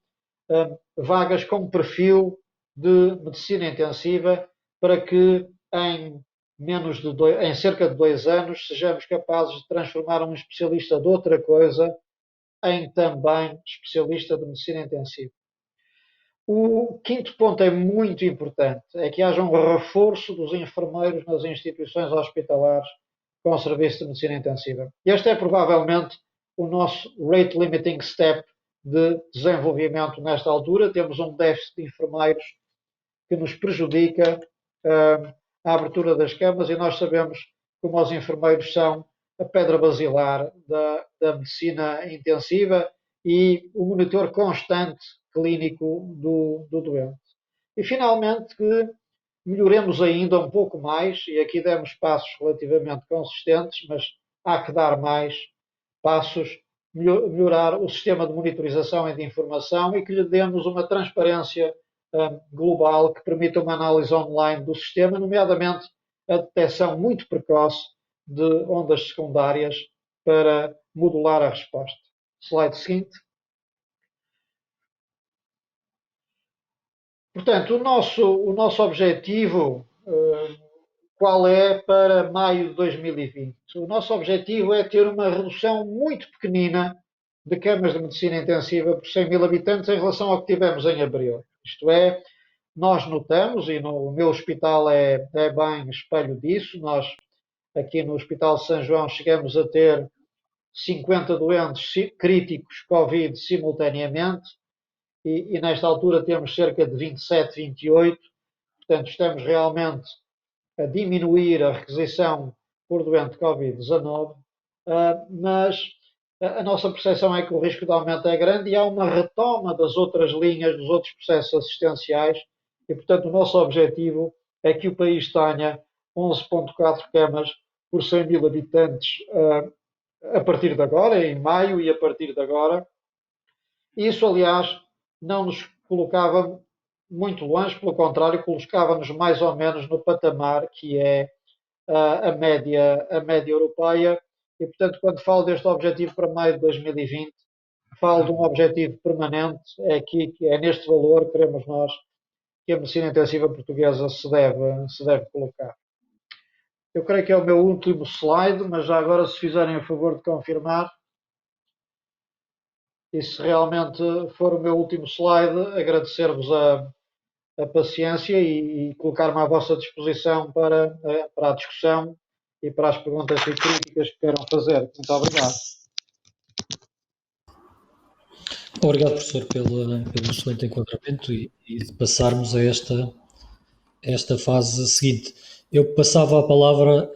vagas com perfil de medicina intensiva para que em cerca de 2 anos sejamos capazes de transformar um especialista de outra coisa em também especialista de medicina intensiva. O quinto ponto é muito importante, é que haja um reforço dos enfermeiros nas instituições hospitalares com serviço de medicina intensiva. Este é provavelmente o nosso rate limiting step de desenvolvimento nesta altura. Temos um déficit de enfermeiros que nos prejudica a abertura das camas e nós sabemos como os enfermeiros são a pedra basilar da medicina intensiva e o monitor constante clínico do doente. E, finalmente, que melhoremos ainda um pouco mais, e aqui demos passos relativamente consistentes, mas há que dar mais passos, melhorar o sistema de monitorização e de informação e que lhe demos uma transparência global que permita uma análise online do sistema, nomeadamente a detecção muito precoce de ondas secundárias para modular a resposta. Slide seguinte. Portanto, o nosso objetivo, qual é para maio de 2020? O nosso objetivo é ter uma redução muito pequenina de camas de medicina intensiva por 100 mil habitantes em relação ao que tivemos em abril. Isto é, nós notamos, e no meu hospital é bem espelho disso, nós aqui no Hospital de São João chegamos a ter 50 doentes críticos Covid simultaneamente, e nesta altura temos cerca de 27, 28, portanto estamos realmente a diminuir a requisição por doente Covid-19, mas a nossa percepção é que o risco de aumento é grande e há uma retoma das outras linhas, dos outros processos assistenciais, e portanto o nosso objetivo é que o país tenha 11,4 camas por 100 mil habitantes a partir de agora, em maio e a partir de agora. Isso, aliás, não nos colocava muito longe, pelo contrário, colocava-nos mais ou menos no patamar que é a média europeia. E, portanto, quando falo deste objetivo para maio de 2020, falo de um objetivo permanente, é aqui, que é neste valor que queremos nós que a medicina intensiva portuguesa se deve colocar. Eu creio que é o meu último slide, mas já agora, se fizerem o favor de confirmar, e se realmente for o meu último slide, agradecer-vos a paciência e colocar-me à vossa disposição para a discussão e para as perguntas e críticas que queiram fazer. Muito obrigado. Obrigado, professor, pelo excelente enquadramento e de passarmos a esta fase seguinte. Eu passava a palavra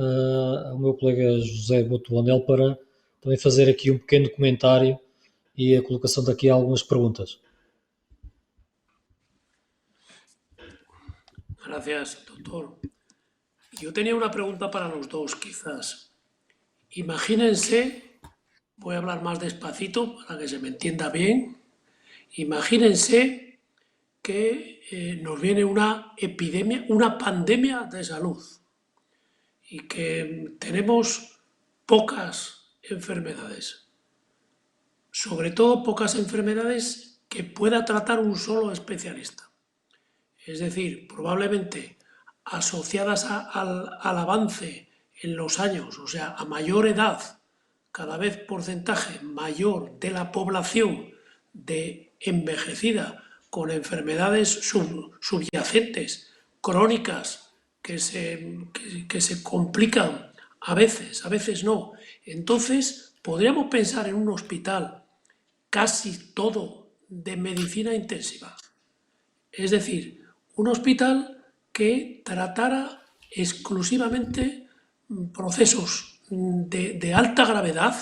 ao meu colega José Botuanel para também fazer aqui um pequeno comentário y a colocación de aquí algunas preguntas. Gracias, doctor. Yo tenía una pregunta para los dos, quizás. Imagínense, voy a hablar más despacito para que se me entienda bien. Imagínense que nos viene una epidemia, una pandemia de salud y que tenemos pocas enfermedades, sobre todo pocas enfermedades que pueda tratar un solo especialista. Es decir, probablemente asociadas al avance en los años, o sea, a mayor edad, cada vez porcentaje mayor de la población de envejecida con enfermedades subyacentes, crónicas, que se complican a veces no. Entonces, podríamos pensar en un hospital casi todo de medicina intensiva. Es decir, un hospital que tratara exclusivamente procesos de alta gravedad,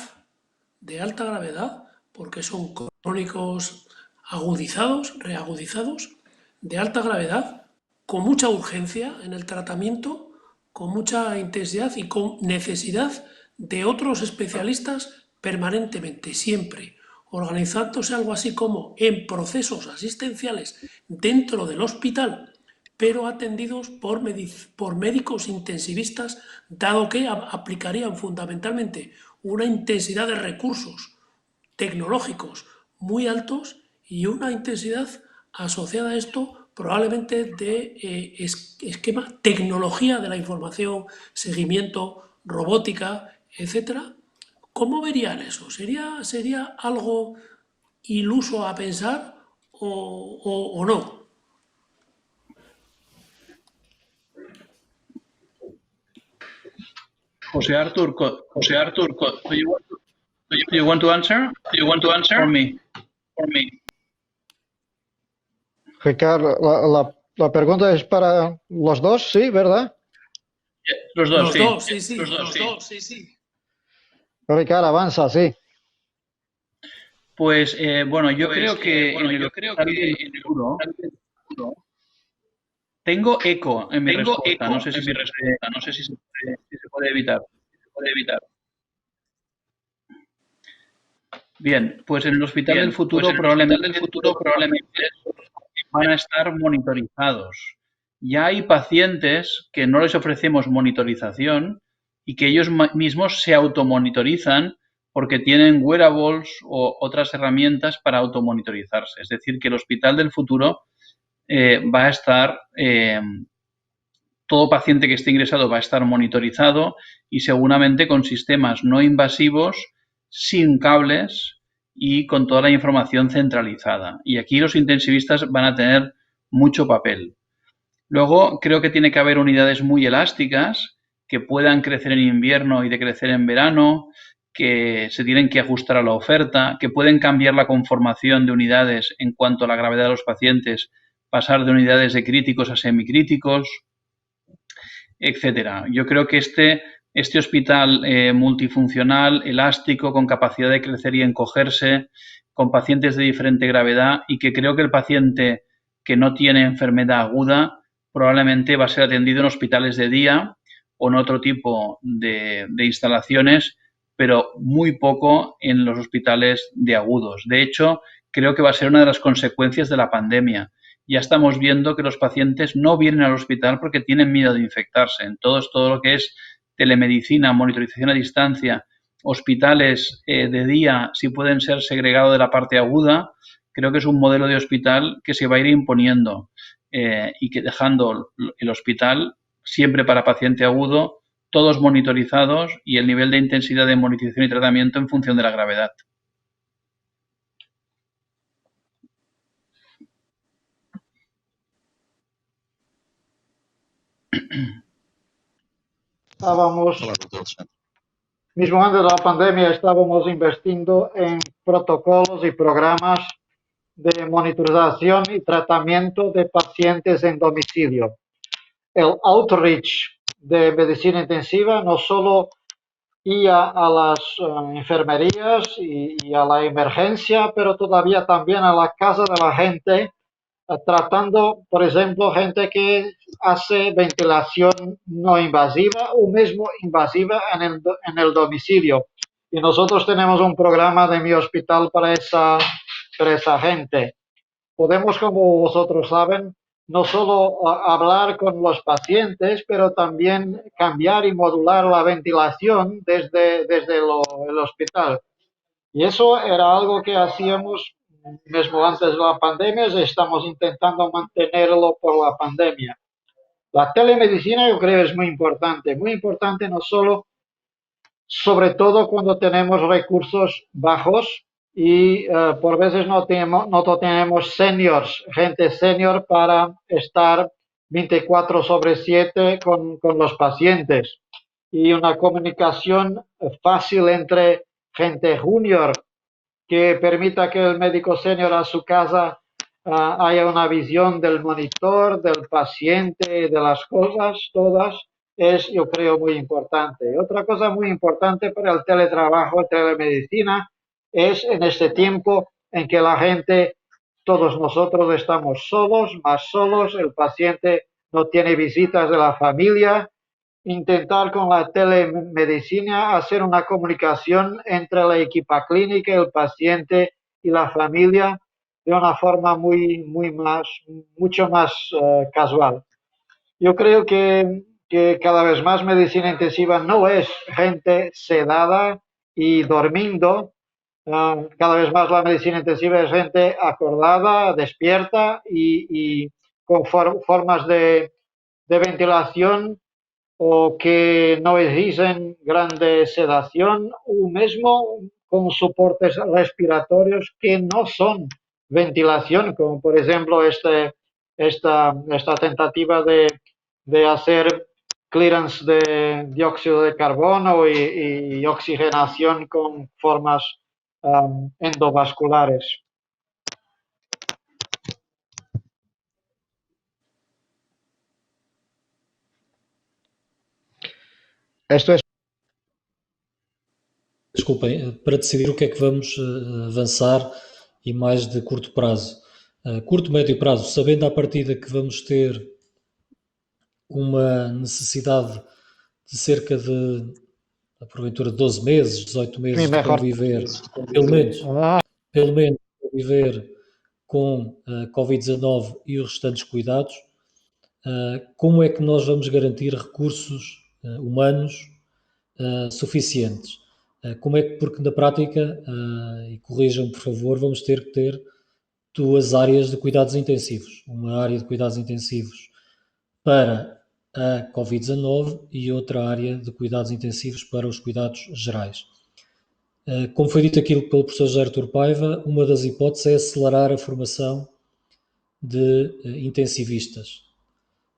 porque son crónicos agudizados, reagudizados, de alta gravedad, con mucha urgencia en el tratamiento, con mucha intensidad y con necesidad de otros especialistas permanentemente, siempre, organizándose algo así como en procesos asistenciales dentro del hospital, pero atendidos por médicos intensivistas, dado que aplicarían fundamentalmente una intensidad de recursos tecnológicos muy altos y una intensidad asociada a esto probablemente de esquema, tecnología de la información, seguimiento, robótica, etcétera. ¿Cómo verían eso? ¿Sería algo iluso a pensar o no? José Artur, do you want to answer? For me. Ricardo, la pregunta es para los dos, ¿sí? ¿Verdad? Los dos, sí. Ricardo, avanza, sí. Pues bueno, yo creo que en el futuro Tengo eco en mi Tengo respuesta. eco No sé si en mi respuesta. No sé si se puede evitar. puede evitar. Bien, pues en el Hospital del Bien, Futuro pues en el probablemente Hospital del Futuro probablemente van a estar monitorizados. Ya hay pacientes que no les ofrecemos monitorización y que ellos mismos se automonitorizan porque tienen wearables o otras herramientas para automonitorizarse. Es decir, que el Hospital del Futuro va a estar, todo paciente que esté ingresado va a estar monitorizado y seguramente con sistemas no invasivos, sin cables y con toda la información centralizada. Y aquí los intensivistas van a tener mucho papel. Luego, creo que tiene que haber unidades muy elásticas que puedan crecer en invierno y decrecer en verano, que se tienen que ajustar a la oferta, que pueden cambiar la conformación de unidades en cuanto a la gravedad de los pacientes, pasar de unidades de críticos a semicríticos, etcétera. Yo creo que este hospital multifuncional, elástico, con capacidad de crecer y encogerse, con pacientes de diferente gravedad y que creo que el paciente que no tiene enfermedad aguda probablemente va a ser atendido en hospitales de día o en otro tipo de instalaciones, pero muy poco en los hospitales de agudos. De hecho, creo que va a ser una de las consecuencias de la pandemia. Ya estamos viendo que los pacientes no vienen al hospital porque tienen miedo de infectarse. Entonces, todo lo que es telemedicina, monitorización a distancia, hospitales de día, si pueden ser segregados de la parte aguda, creo que es un modelo de hospital que se va a ir imponiendo y que dejando el hospital siempre para paciente agudo, todos monitorizados y el nivel de intensidad de monitorización y tratamiento en función de la gravedad. Estábamos, Olá, doutor Alexandre. mismo antes de la pandemia, estábamos invirtiendo en protocolos y programas de monitorización y tratamiento de pacientes en domicilio. El outreach de medicina intensiva no solo ia a las enfermerías y a la emergencia, pero todavía también a la casa de la gente, tratando, por ejemplo, gente que hace ventilación no invasiva o mismo invasiva en el domicilio. Y nosotros tenemos un programa de mi hospital para esa gente. Podemos, como vosotros saben, no solo hablar con los pacientes, pero también cambiar y modular la ventilación desde el hospital. Y eso era algo que hacíamos mismo antes de la pandemia, y estamos intentando mantenerlo por la pandemia. La telemedicina yo creo es muy importante no solo, sobre todo cuando tenemos recursos bajos y por veces no tenemos seniors, gente senior para estar 24/7 con los pacientes. Y una comunicación fácil entre gente junior que permita que el médico senior a su casa haya una visión del monitor, del paciente, de las cosas todas, es, yo creo, muy importante. Otra cosa muy importante para el teletrabajo, telemedicina, es en este tiempo en que la gente, todos nosotros estamos solos, más solos, el paciente no tiene visitas de la familia, intentar con la telemedicina hacer una comunicación entre la equipa clínica, el paciente y la familia de una forma mucho más casual. Yo creo que cada vez más medicina intensiva no es gente sedada y durmiendo. Cada vez más la medicina intensiva es gente acordada, despierta y con formas de ventilación o que no exigen grande sedación o mismo con soportes respiratorios que no son ventilación, como por ejemplo esta tentativa de hacer clearance de dióxido de carbono y oxigenación con formas endovasculares. Esto es. Desculpem, para decidir o que é que vamos avançar e mais de curto prazo. Curto, médio prazo, sabendo à partida que vamos ter uma necessidade de cerca de, porventura, 12 meses, 18 meses de conviver, pelo menos, conviver com a Covid-19 e os restantes cuidados. Como é que nós vamos garantir recursos humanos suficientes? Como é que, porque na prática, e corrijam por favor, vamos ter que ter duas áreas de cuidados intensivos. Uma área de cuidados intensivos para a Covid-19 e outra área de cuidados intensivos para os cuidados gerais. Como foi dito aqui pelo professor José Artur Paiva, uma das hipóteses é acelerar a formação de intensivistas,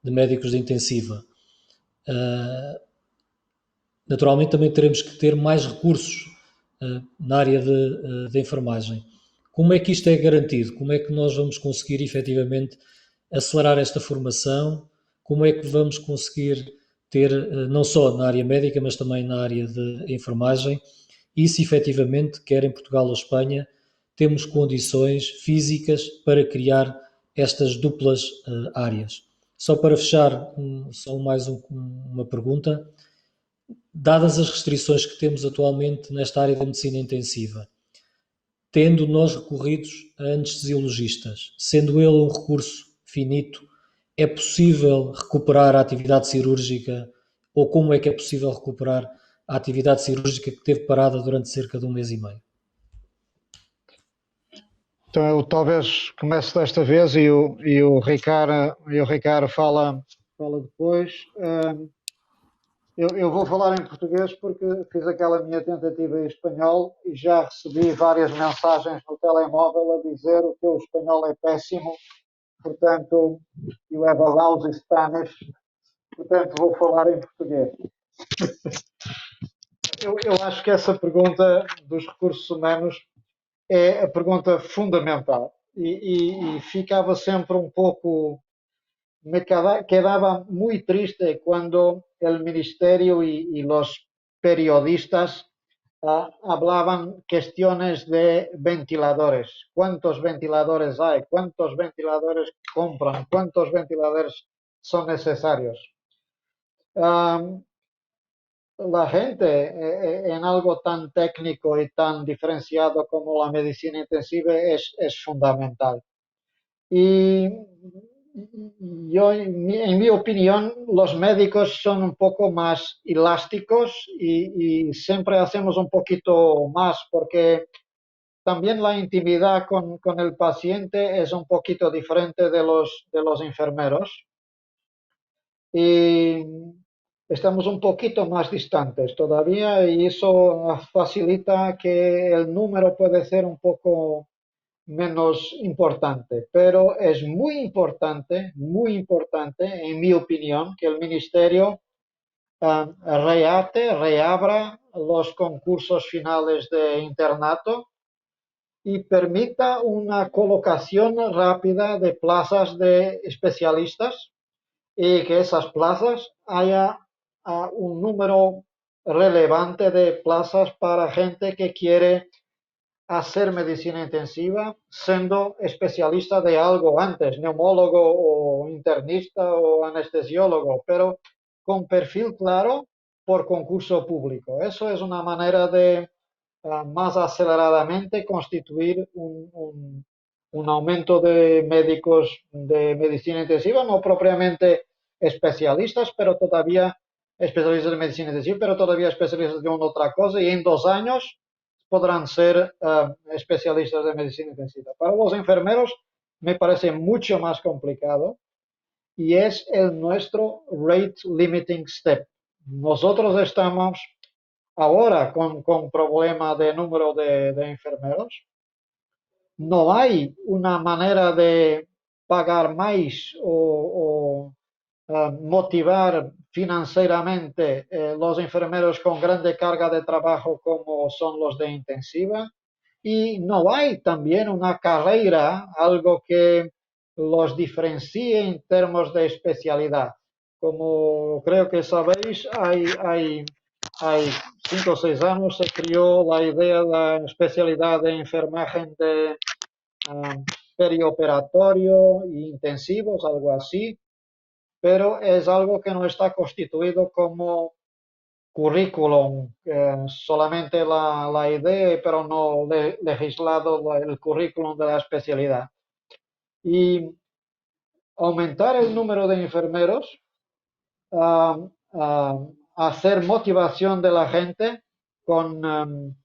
de médicos de intensiva. Naturalmente também teremos que ter mais recursos na área de enfermagem. Como é que isto é garantido? Como é que nós vamos conseguir efetivamente acelerar esta formação? Como é que vamos conseguir ter, não só na área médica, mas também na área de enfermagem, e se efetivamente, quer em Portugal ou Espanha, temos condições físicas para criar estas duplas áreas? Só para fechar, só mais uma pergunta. Dadas as restrições que temos atualmente nesta área da medicina intensiva, tendo nós recorridos a anestesiologistas, sendo ele um recurso finito, é possível recuperar a atividade cirúrgica, ou como é que é possível recuperar a atividade cirúrgica que teve parada durante cerca de 1 mês e meio? Então eu talvez comece desta vez e o Ricardo fala depois. Eu vou falar em português porque fiz aquela minha tentativa em espanhol e já recebi várias mensagens no telemóvel a dizer que o espanhol é péssimo, portanto, you have a lousy Spanish, portanto vou falar em português. Eu acho que essa pergunta dos recursos humanos é a pergunta fundamental y ficaba sempre un poco, me quedaba muy triste cuando el ministerio y los periodistas hablaban cuestiones de ventiladores. ¿Cuántos ventiladores hay? ¿Cuántos ventiladores compran? ¿Cuántos ventiladores son necesarios? La gente en algo tan técnico y tan diferenciado como la medicina intensiva es fundamental. Y yo, en mi opinión, los médicos son un poco más elásticos y siempre hacemos un poquito más porque también la intimidad con el paciente es un poquito diferente de los enfermeros. Y estamos un poquito más distantes todavía y eso facilita que el número puede ser un poco menos importante, pero es muy importante, en mi opinión, que el ministerio reabra los concursos finales de internato y permita una colocación rápida de plazas de especialistas y que esas plazas haya un número relevante de plazas para gente que quiere hacer medicina intensiva siendo especialista de algo antes, neumólogo o internista o anestesiólogo, pero con perfil claro por concurso público. Eso es una manera de más aceleradamente constituir un aumento de médicos de medicina intensiva, no propiamente especialistas, pero todavía especialistas de medicina intensiva, pero todavía especialistas de una otra cosa, y en 2 años podrán ser especialistas de medicina intensiva. Para los enfermeros me parece mucho más complicado y es nuestro rate limiting step. Nosotros estamos ahora con problema de número de enfermeros. No hay una manera de pagar más o motivar financieramente los enfermeros con grande carga de trabajo como son los de intensiva, y no hay también una carrera, algo que los diferencie en términos de especialidad. Como creo que sabéis, hay 5 o 6 años se creó la idea de la especialidad de enfermaje de perioperatorio e intensivos, algo así. pero es algo que no está constituido como currículum, solamente la idea, pero no legislado el currículum de la especialidad. Y aumentar el número de enfermeros, hacer motivación de la gente con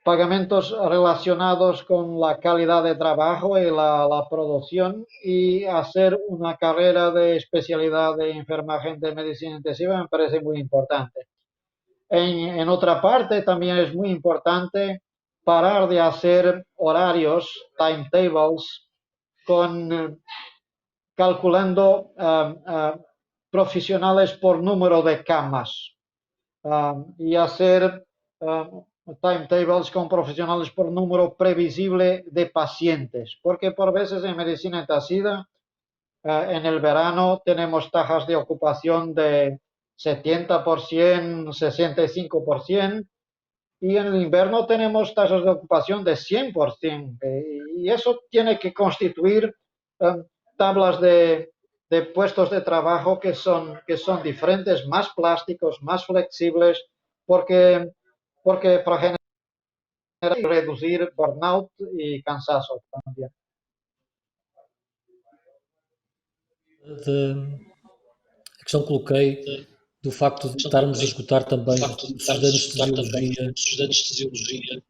pagamentos relacionados con la calidad de trabajo y la producción, y hacer una carrera de especialidad de enfermaje de medicina intensiva me parece muy importante. En otra parte, también es muy importante parar de hacer horarios, timetables, calculando profesionales por número de camas, y hacer timetables con profesionales por número previsible de pacientes, porque por veces en medicina intensiva en el verano tenemos tasas de ocupación de 70%, 65%, y en el invierno tenemos tasas de ocupación de 100%, y eso tiene que constituir tablas de puestos de trabajo que son diferentes, más plásticos, más flexibles, porque para generar y reducir burnout e cansaço también. A questão que coloquei do facto de estarmos a esgotar também recursos de anestesiologia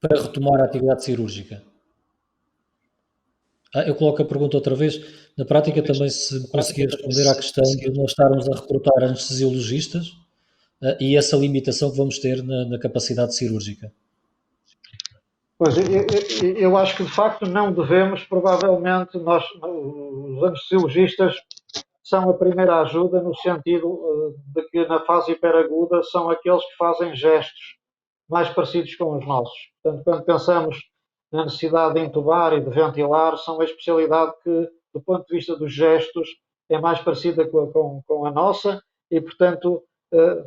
para retomar a atividade cirúrgica. Eu coloco a pergunta outra vez. Na prática, também se me conseguir responder à questão de não estarmos a recrutar anestesiologistas e essa limitação que vamos ter na capacidade cirúrgica. Pois, eu acho que de facto não devemos, provavelmente, os anestesiologistas são a primeira ajuda, no sentido de que na fase hiperaguda são aqueles que fazem gestos mais parecidos com os nossos. Portanto, quando pensamos na necessidade de intubar e de ventilar, são a especialidade que, do ponto de vista dos gestos, é mais parecida com a nossa, e, portanto,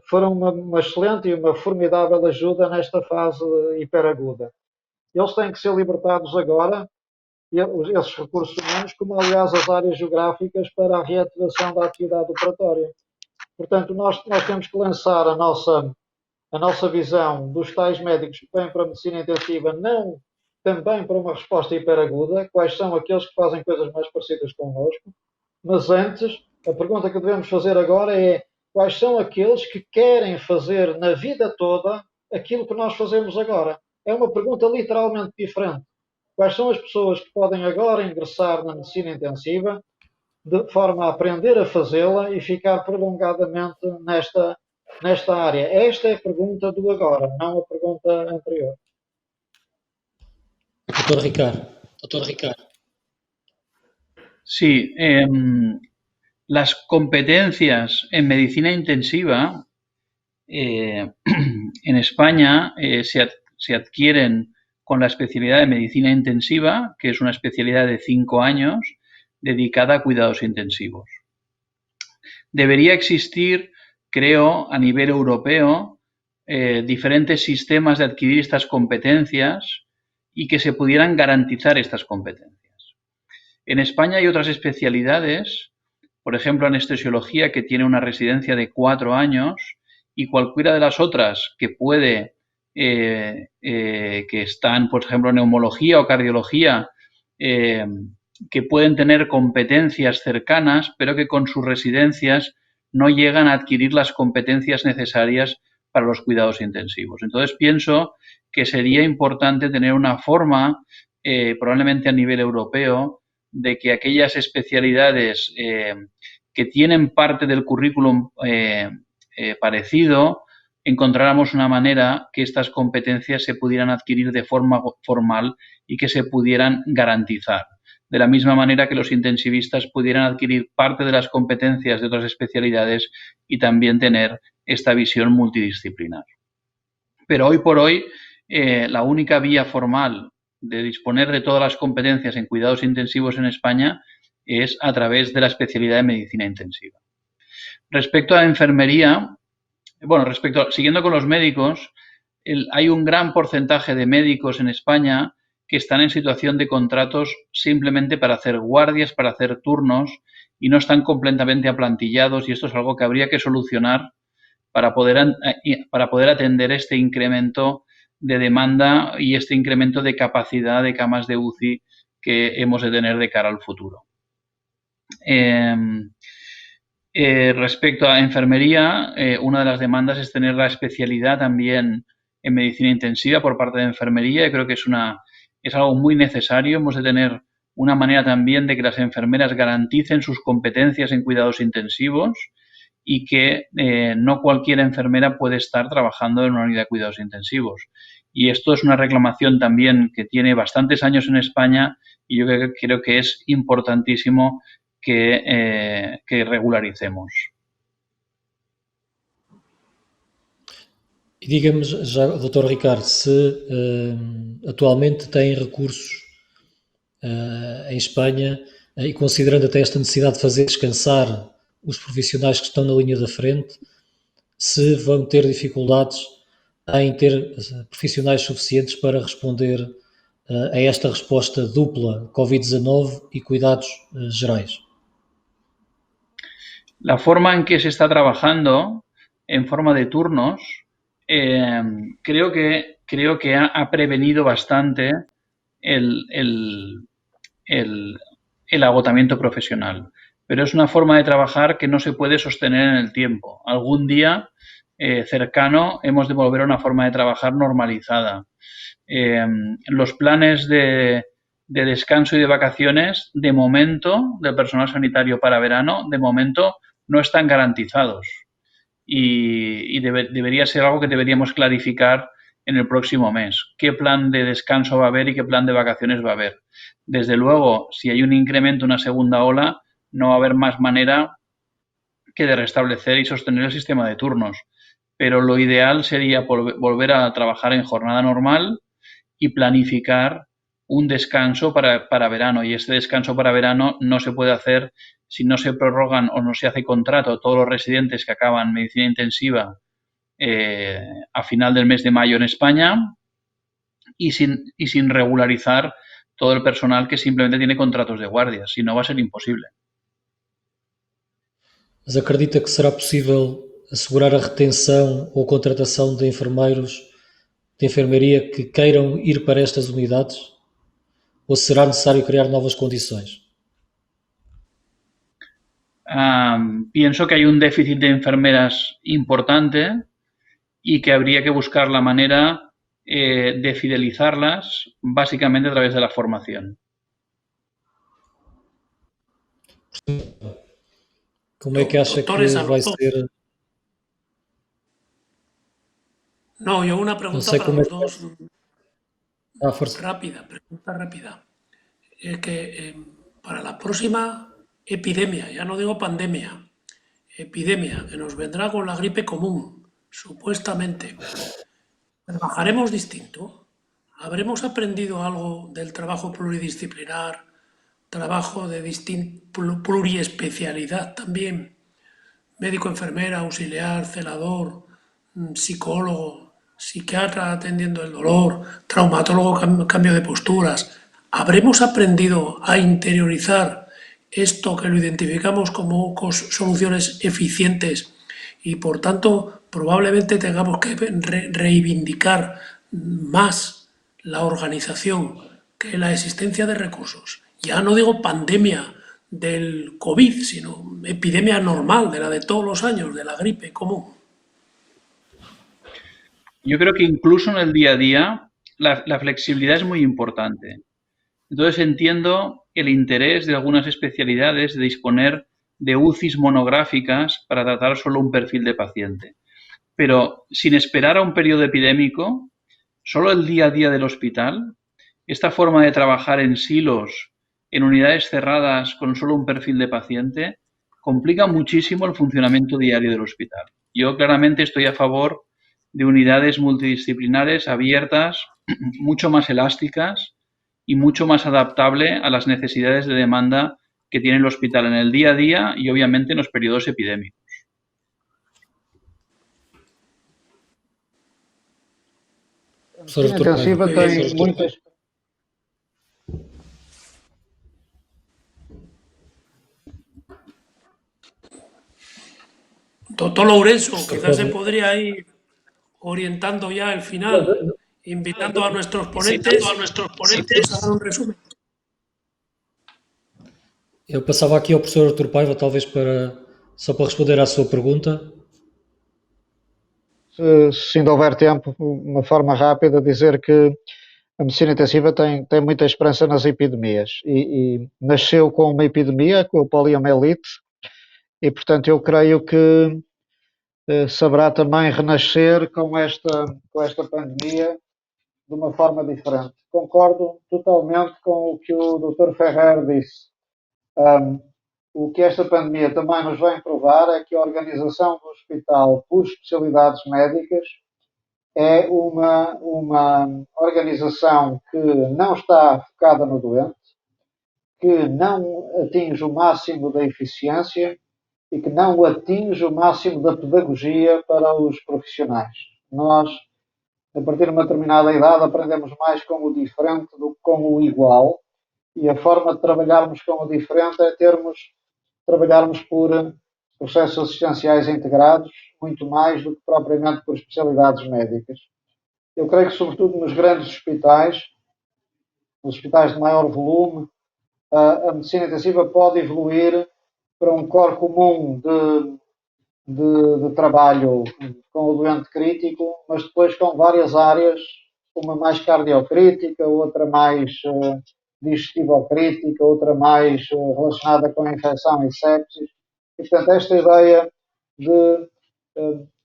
foram uma excelente e uma formidável ajuda nesta fase hiperaguda. Eles têm que ser libertados agora, esses recursos humanos, como aliás as áreas geográficas, para a reativação da atividade operatória. Portanto, nós temos que lançar a nossa visão dos tais médicos que vêm para a medicina intensiva, não também para uma resposta hiperaguda, quais são aqueles que fazem coisas mais parecidas connosco, mas antes, a pergunta que devemos fazer agora é: quais são aqueles que querem fazer na vida toda aquilo que nós fazemos agora? É uma pergunta literalmente diferente. Quais são as pessoas que podem agora ingressar na medicina intensiva de forma a aprender a fazê-la e ficar prolongadamente nesta área? Esta é a pergunta do agora, não a pergunta anterior. Dr. Ricardo. Sí, las competencias en medicina intensiva en España se adquieren con la especialidad de medicina intensiva, que es una especialidad de 5 años dedicada a cuidados intensivos. Debería existir, creo, a nivel europeo, diferentes sistemas de adquirir estas competencias y que se pudieran garantizar estas competencias. En España hay otras especialidades, por ejemplo, anestesiología, que tiene una residencia de 4 años, y cualquiera de las otras que que están, por ejemplo, neumología o cardiología, que pueden tener competencias cercanas, pero que con sus residencias no llegan a adquirir las competencias necesarias para los cuidados intensivos. Entonces pienso que sería importante tener una forma, probablemente a nivel europeo, de que aquellas especialidades que tienen parte del currículum parecido, encontráramos una manera que estas competencias se pudieran adquirir de forma formal y que se pudieran garantizar. De la misma manera que los intensivistas pudieran adquirir parte de las competencias de otras especialidades y también tener esta visión multidisciplinar. Pero hoy por hoy, la única vía formal de disponer de todas las competencias en cuidados intensivos en España es a través de la especialidad de medicina intensiva. Respecto a la enfermería, siguiendo con los médicos, hay un gran porcentaje de médicos en España que están en situación de contratos simplemente para hacer guardias, para hacer turnos y no están completamente aplantillados, y esto es algo que habría que solucionar para poder atender este incremento de demanda y este incremento de capacidad de camas de UCI que hemos de tener de cara al futuro. Respecto a enfermería, una de las demandas es tener la especialidad también en medicina intensiva por parte de enfermería. Yo creo que es algo muy necesario. Hemos de tener una manera también de que las enfermeras garanticen sus competencias en cuidados intensivos y que no cualquier enfermera puede estar trabajando en una unidad de cuidados intensivos. Y esto es una reclamación también que tiene bastantes años en España y yo creo que es importantísimo que regularicemos. E diga-me já, Dr. Ricardo, se atualmente tem recursos em Espanha e considerando até esta necessidade de fazer descansar os profissionais que estão na linha da frente, se vão ter dificuldades em ter profissionais suficientes para responder a esta resposta dupla Covid-19 e cuidados gerais. La forma en que se está trabajando en forma de turnos creo que ha prevenido bastante el agotamiento profesional. Pero es una forma de trabajar que no se puede sostener en el tiempo. Algún día cercano hemos de volver a una forma de trabajar normalizada. Los planes de descanso y de vacaciones, de momento, del personal sanitario para verano, de momento no están garantizados. Y debería ser algo que deberíamos clarificar en el próximo mes. ¿Qué plan de descanso va a haber y qué plan de vacaciones va a haber? Desde luego, si hay un incremento, una segunda ola, no va a haber más manera que de restablecer y sostener el sistema de turnos. Pero lo ideal sería volver a trabajar en jornada normal y planificar un descanso para verano. Y este descanso para verano no se puede hacer si no se prorrogan o no se hace contrato a todos los residentes que acaban medicina intensiva a final del mes de mayo en España y sin regularizar todo el personal que simplemente tiene contratos de guardia. Si no, va a ser imposible. Mas acredita que será possível assegurar a retenção ou contratação de enfermeiros de enfermaria que queiram ir para estas unidades? Ou será necessário criar novas condições? Pienso que hay un déficit de enfermeras importante y que habría que buscar la manera de fidelizarlas básicamente a través de la formación. Como é que acha que Doctores a vai los dos. ser? No, yo una Não pregunta sei para como é los que... dos, força. pregunta rápida. Es que para la próxima epidemia, ya no digo pandemia, epidemia que nos vendrá con la gripe común, supuestamente, ¿trabajaremos distinto? ¿Habremos aprendido algo del trabajo pluridisciplinar, trabajo de pluriespecialidad también? Médico, enfermera, auxiliar, celador, psicólogo, psiquiatra atendiendo el dolor, traumatólogo, cambio de posturas. ¿Habremos aprendido a interiorizar esto que lo identificamos como soluciones eficientes y por tanto probablemente tengamos que reivindicar más la organización que la existencia de recursos? Ya no digo pandemia del COVID, sino epidemia normal, de la de todos los años, de la gripe común. Yo creo que incluso en el día a día la flexibilidad es muy importante. Entonces entiendo el interés de algunas especialidades de disponer de UCIs monográficas para tratar solo un perfil de paciente. Pero sin esperar a un periodo epidémico, solo el día a día del hospital, esta forma de trabajar en silos, en unidades cerradas con solo un perfil de paciente, complica muchísimo el funcionamiento diario del hospital. Yo claramente estoy a favor de unidades multidisciplinares abiertas, mucho más elásticas y mucho más adaptable a las necesidades de demanda que tiene el hospital en el día a día y obviamente en los periodos epidémicos. A medicina intensiva tem muitas... Doctor Lourenço, Professor, quizás se pode... podría ir orientando ya el final, invitando a nuestros ponentes si nos hagan un resumen. Eu passava aqui ao professor Artur Paiva, talvez só para responder à sua pergunta. Se ainda houver tempo, uma forma rápida, dizer que a medicina intensiva tem muita esperança nas epidemias e nasceu com uma epidemia, com a poliomielite, e portanto eu creio que saberá também renascer com esta pandemia de uma forma diferente. Concordo totalmente com o que o Dr. Ferrer disse. O que esta pandemia também nos vem provar é que a organização do hospital por especialidades médicas é uma organização que não está focada no doente, que não atinge o máximo da eficiência e que não atinge o máximo da pedagogia para os profissionais. Nós, a partir de uma determinada idade, aprendemos mais com o diferente do que com o igual, e a forma de trabalharmos com o diferente é trabalharmos por processos assistenciais integrados, muito mais do que propriamente por especialidades médicas. Eu creio que, sobretudo nos grandes hospitais, nos hospitais de maior volume, a medicina intensiva pode evoluir para um core comum de trabalho com o doente crítico, mas depois com várias áreas, uma mais cardiocrítica, outra mais digestivo-crítica, outra mais relacionada com a infecção e sepsis. E, portanto, esta ideia de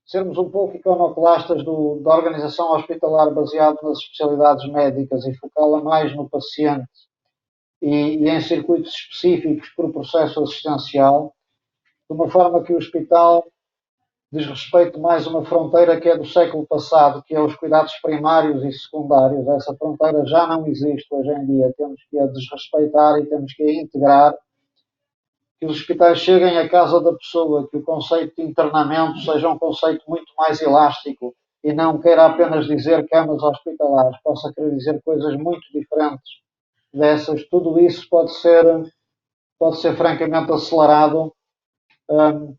sermos um pouco iconoclastas da organização hospitalar baseada nas especialidades médicas e focá-la mais no paciente e em circuitos específicos por processo assistencial, de uma forma que o hospital diz respeito mais a uma fronteira que é do século passado, que é os cuidados primários e secundários. Essa fronteira já não existe hoje em dia. Temos que a desrespeitar e temos que a integrar. Que os hospitais cheguem à casa da pessoa, que o conceito de internamento seja um conceito muito mais elástico e não queira apenas dizer camas hospitalares, possa querer dizer coisas muito diferentes dessas. Tudo isso pode ser francamente acelerado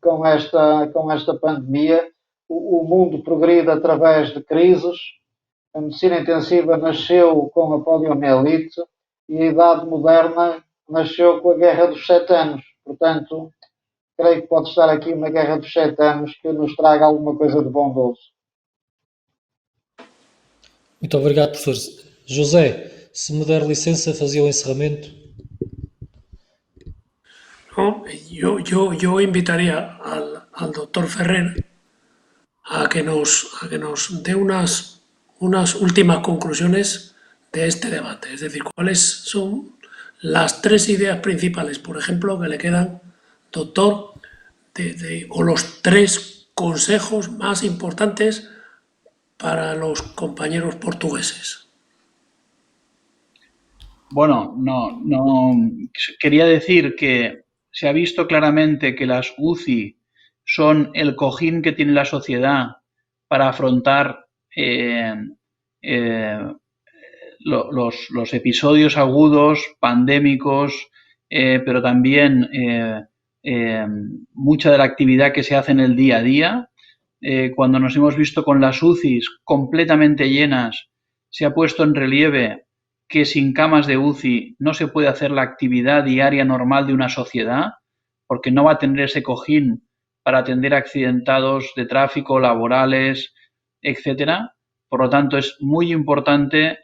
com esta pandemia. O mundo progride através de crises. A medicina intensiva nasceu com a poliomielite e a idade moderna nasceu com a Guerra dos 7 Anos. Portanto, creio que pode estar aqui uma Guerra dos 7 Anos que nos traga alguma coisa de bondoso. Muito obrigado, professor. José, se me der licença, fazia o encerramento. ¿No? Yo invitaría al doctor Ferrer a que nos dé unas últimas conclusiones de este debate. Es decir, cuáles son las 3 ideas principales, por ejemplo, que le quedan, doctor, o los 3 consejos más importantes para los compañeros portugueses. Bueno, no quería decir que se ha visto claramente que las UCI son el cojín que tiene la sociedad para afrontar los episodios agudos, pandémicos, pero también mucha de la actividad que se hace en el día a día. Cuando nos hemos visto con las UCIs completamente llenas, se ha puesto en relieve que sin camas de UCI no se puede hacer la actividad diaria normal de una sociedad, porque no va a tener ese cojín para atender accidentados de tráfico, laborales, etcétera. Por lo tanto, es muy importante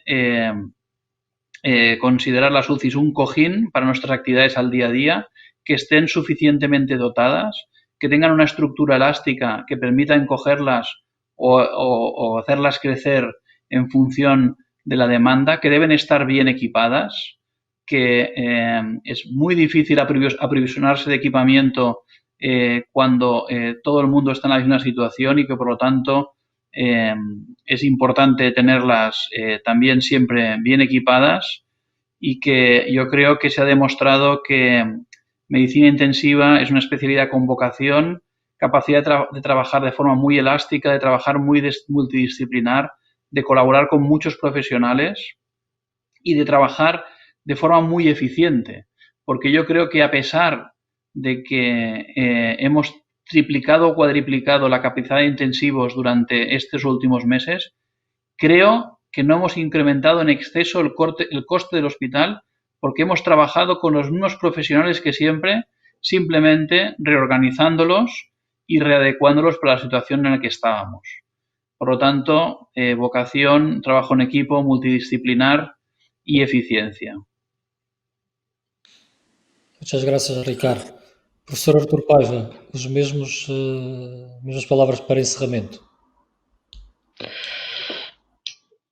considerar las UCIs un cojín para nuestras actividades al día a día, que estén suficientemente dotadas, que tengan una estructura elástica que permita encogerlas o hacerlas crecer en función de la demanda, que deben estar bien equipadas, que es muy difícil aprovisionarse de equipamiento cuando todo el mundo está en la misma situación y que por lo tanto es importante tenerlas también siempre bien equipadas, y que yo creo que se ha demostrado que medicina intensiva es una especialidad con vocación, capacidad de trabajar de forma muy elástica, de trabajar muy multidisciplinar, de colaborar con muchos profesionales y de trabajar de forma muy eficiente, porque yo creo que a pesar de que hemos triplicado o cuadriplicado la capacidad de intensivos durante estos últimos meses, creo que no hemos incrementado en exceso el coste del hospital porque hemos trabajado con los mismos profesionales que siempre, simplemente reorganizándolos y readecuándolos para la situación en la que estábamos. Por lo tanto, vocación, trabajo en equipo, multidisciplinar y eficiencia. Muchas gracias, Ricardo. Professor Artur Paiva, as mesmas palavras para encerramento.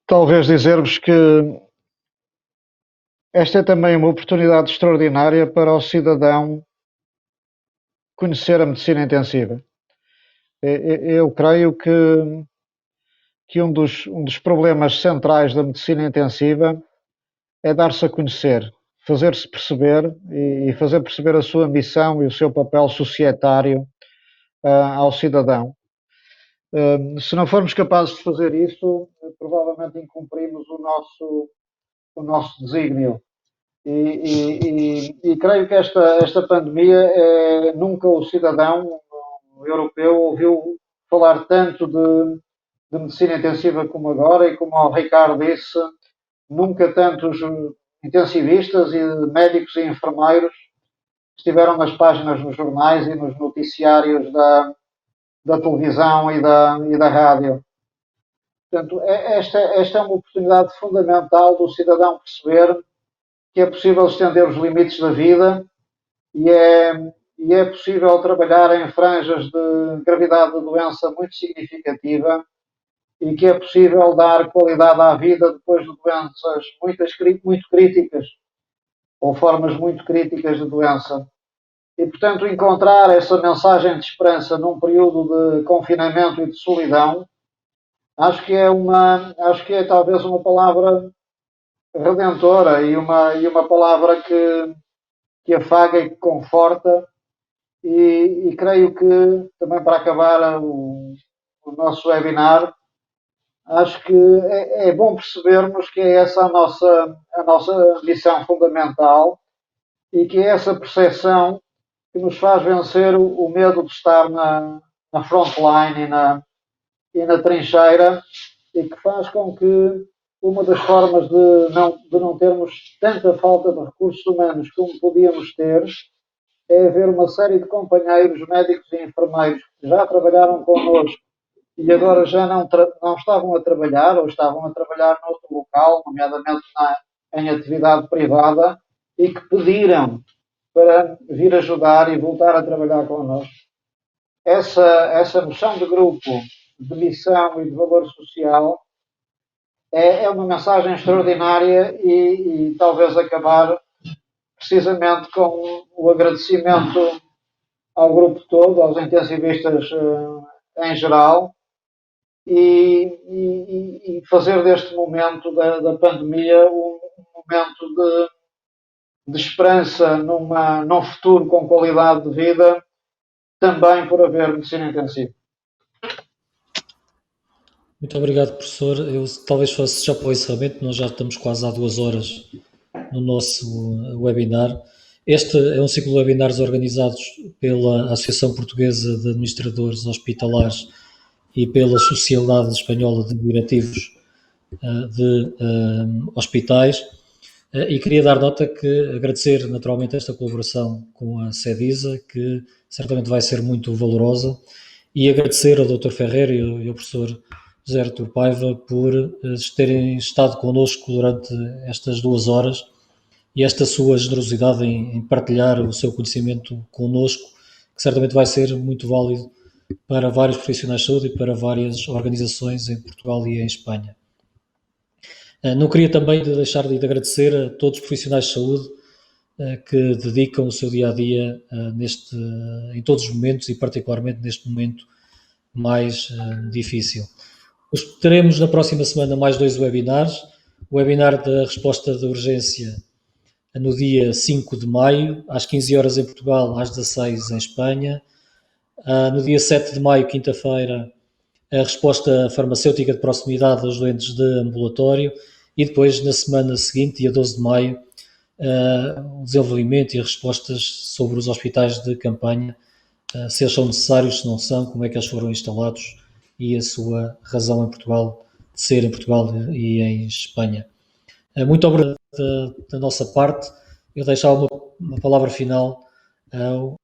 Talvez dizer-vos que esta é também uma oportunidade extraordinária para o cidadão conhecer a medicina intensiva. Eu creio que um dos problemas centrais da medicina intensiva é dar-se a conhecer, fazer-se perceber e fazer perceber a sua missão e o seu papel societário ao cidadão. Se não formos capazes de fazer isso, provavelmente incumprimos o nosso desígnio. E creio que esta pandemia, nunca o cidadão europeu ouviu falar tanto de medicina intensiva como agora, e como o Ricardo disse, nunca tantos intensivistas e médicos e enfermeiros estiveram nas páginas nos jornais e nos noticiários da televisão e da rádio. Portanto, esta é uma oportunidade fundamental do cidadão perceber que é possível estender os limites da vida e é possível trabalhar em franjas de gravidade da doença muito significativa e que é possível dar qualidade à vida depois de doenças muito críticas ou formas muito críticas de doença. E, portanto, encontrar essa mensagem de esperança num período de confinamento e de solidão, acho que é talvez uma palavra redentora e uma palavra que afaga e que conforta, e creio que, também para acabar o nosso webinar, acho que é bom percebermos que é essa a nossa missão fundamental e que é essa percepção que nos faz vencer o medo de estar na frontline e na trincheira, e que faz com que uma das formas de não termos tanta falta de recursos humanos como podíamos ter é haver uma série de companheiros médicos e enfermeiros que já trabalharam connosco e agora já não estavam a trabalhar, ou estavam a trabalhar noutro local, nomeadamente em atividade privada, e que pediram para vir ajudar e voltar a trabalhar connosco. Essa noção de grupo, de missão e de valor social é uma mensagem extraordinária, e talvez acabar precisamente com o agradecimento ao grupo todo, aos intensivistas em geral, e fazer deste momento da pandemia um momento de esperança num futuro com qualidade de vida, também por haver medicina intensiva. Muito obrigado, professor. Eu talvez fosse já para o encerramento, nós já estamos quase há 2 horas no nosso webinar. Este é um ciclo de webinars organizados pela Associação Portuguesa de Administradores Hospitalares e pela Sociedade Espanhola de Diretivos de Hospitais, e queria dar nota que agradecer naturalmente esta colaboração com a CEDISA, que certamente vai ser muito valorosa, e agradecer ao Dr. Ferreira e ao professor José Artur Paiva por terem estado connosco durante estas 2 horas, e esta sua generosidade em partilhar o seu conhecimento connosco, que certamente vai ser muito válido para vários profissionais de saúde e para várias organizações em Portugal e em Espanha. Não queria também deixar de agradecer a todos os profissionais de saúde que dedicam o seu dia-a-dia em todos os momentos, e particularmente neste momento mais difícil. Teremos na próxima semana mais 2 webinars. O webinar da resposta de urgência no dia 5 de maio, às 15 horas em Portugal, às 16 em Espanha. No dia 7 de maio, quinta-feira, a resposta farmacêutica de proximidade aos doentes de ambulatório, e depois, na semana seguinte, dia 12 de maio, o desenvolvimento e as respostas sobre os hospitais de campanha se eles são necessários, se não são, como é que eles foram instalados e a sua razão em Portugal, de ser em Portugal e em Espanha. Muito obrigado da nossa parte. Eu deixava uma palavra final ao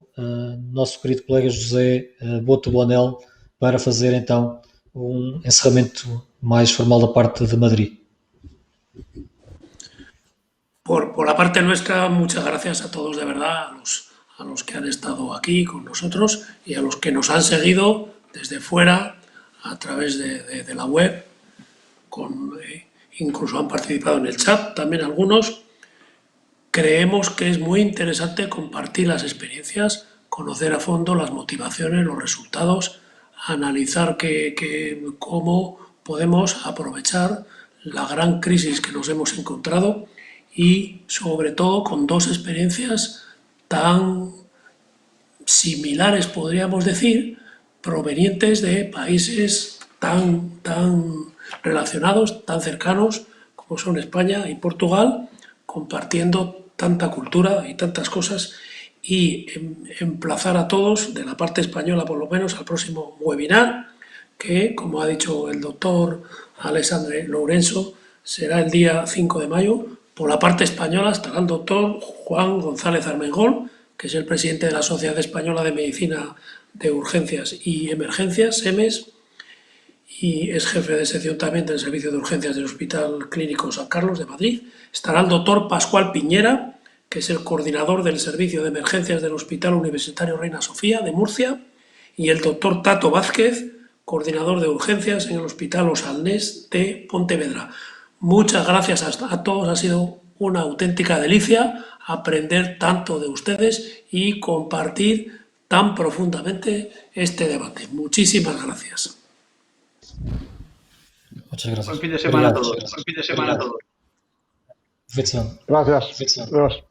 nosso querido colega José Boto Bonel para fazer então um encerramento mais formal da parte de Madrid. Por la parte nuestra, muchas gracias a todos de verdad, a los que han estado aquí con nosotros y a los que nos han seguido desde fuera a través de la web, incluso han participado en el chat también algunos. Creemos que es muy interesante compartir las experiencias, conocer a fondo las motivaciones, los resultados, analizar cómo podemos aprovechar la gran crisis que nos hemos encontrado y sobre todo con dos experiencias tan similares, podríamos decir, provenientes de países tan relacionados, tan cercanos como son España y Portugal, compartiendo tanta cultura y tantas cosas, y emplazar a todos, de la parte española por lo menos, al próximo webinar, que, como ha dicho el doctor Alessandre Lourenço, será el día 5 de mayo. Por la parte española estará el doctor Juan González Armengol, que es el presidente de la Sociedad Española de Medicina de Urgencias y Emergencias, SEMES, y es jefe de sección también del Servicio de Urgencias del Hospital Clínico San Carlos de Madrid. Estará el doctor Pascual Piñera, que es el coordinador del Servicio de Emergencias del Hospital Universitario Reina Sofía de Murcia, y el doctor Tato Vázquez, coordinador de urgencias en el Hospital Osalnés de Pontevedra. Muchas gracias a todos, ha sido una auténtica delicia aprender tanto de ustedes y compartir tan profundamente este debate. Muchísimas gracias. Muchas gracias. Buen fin de semana a todos. Buen fin de semana a todos. Perfecto. Gracias. Adiós.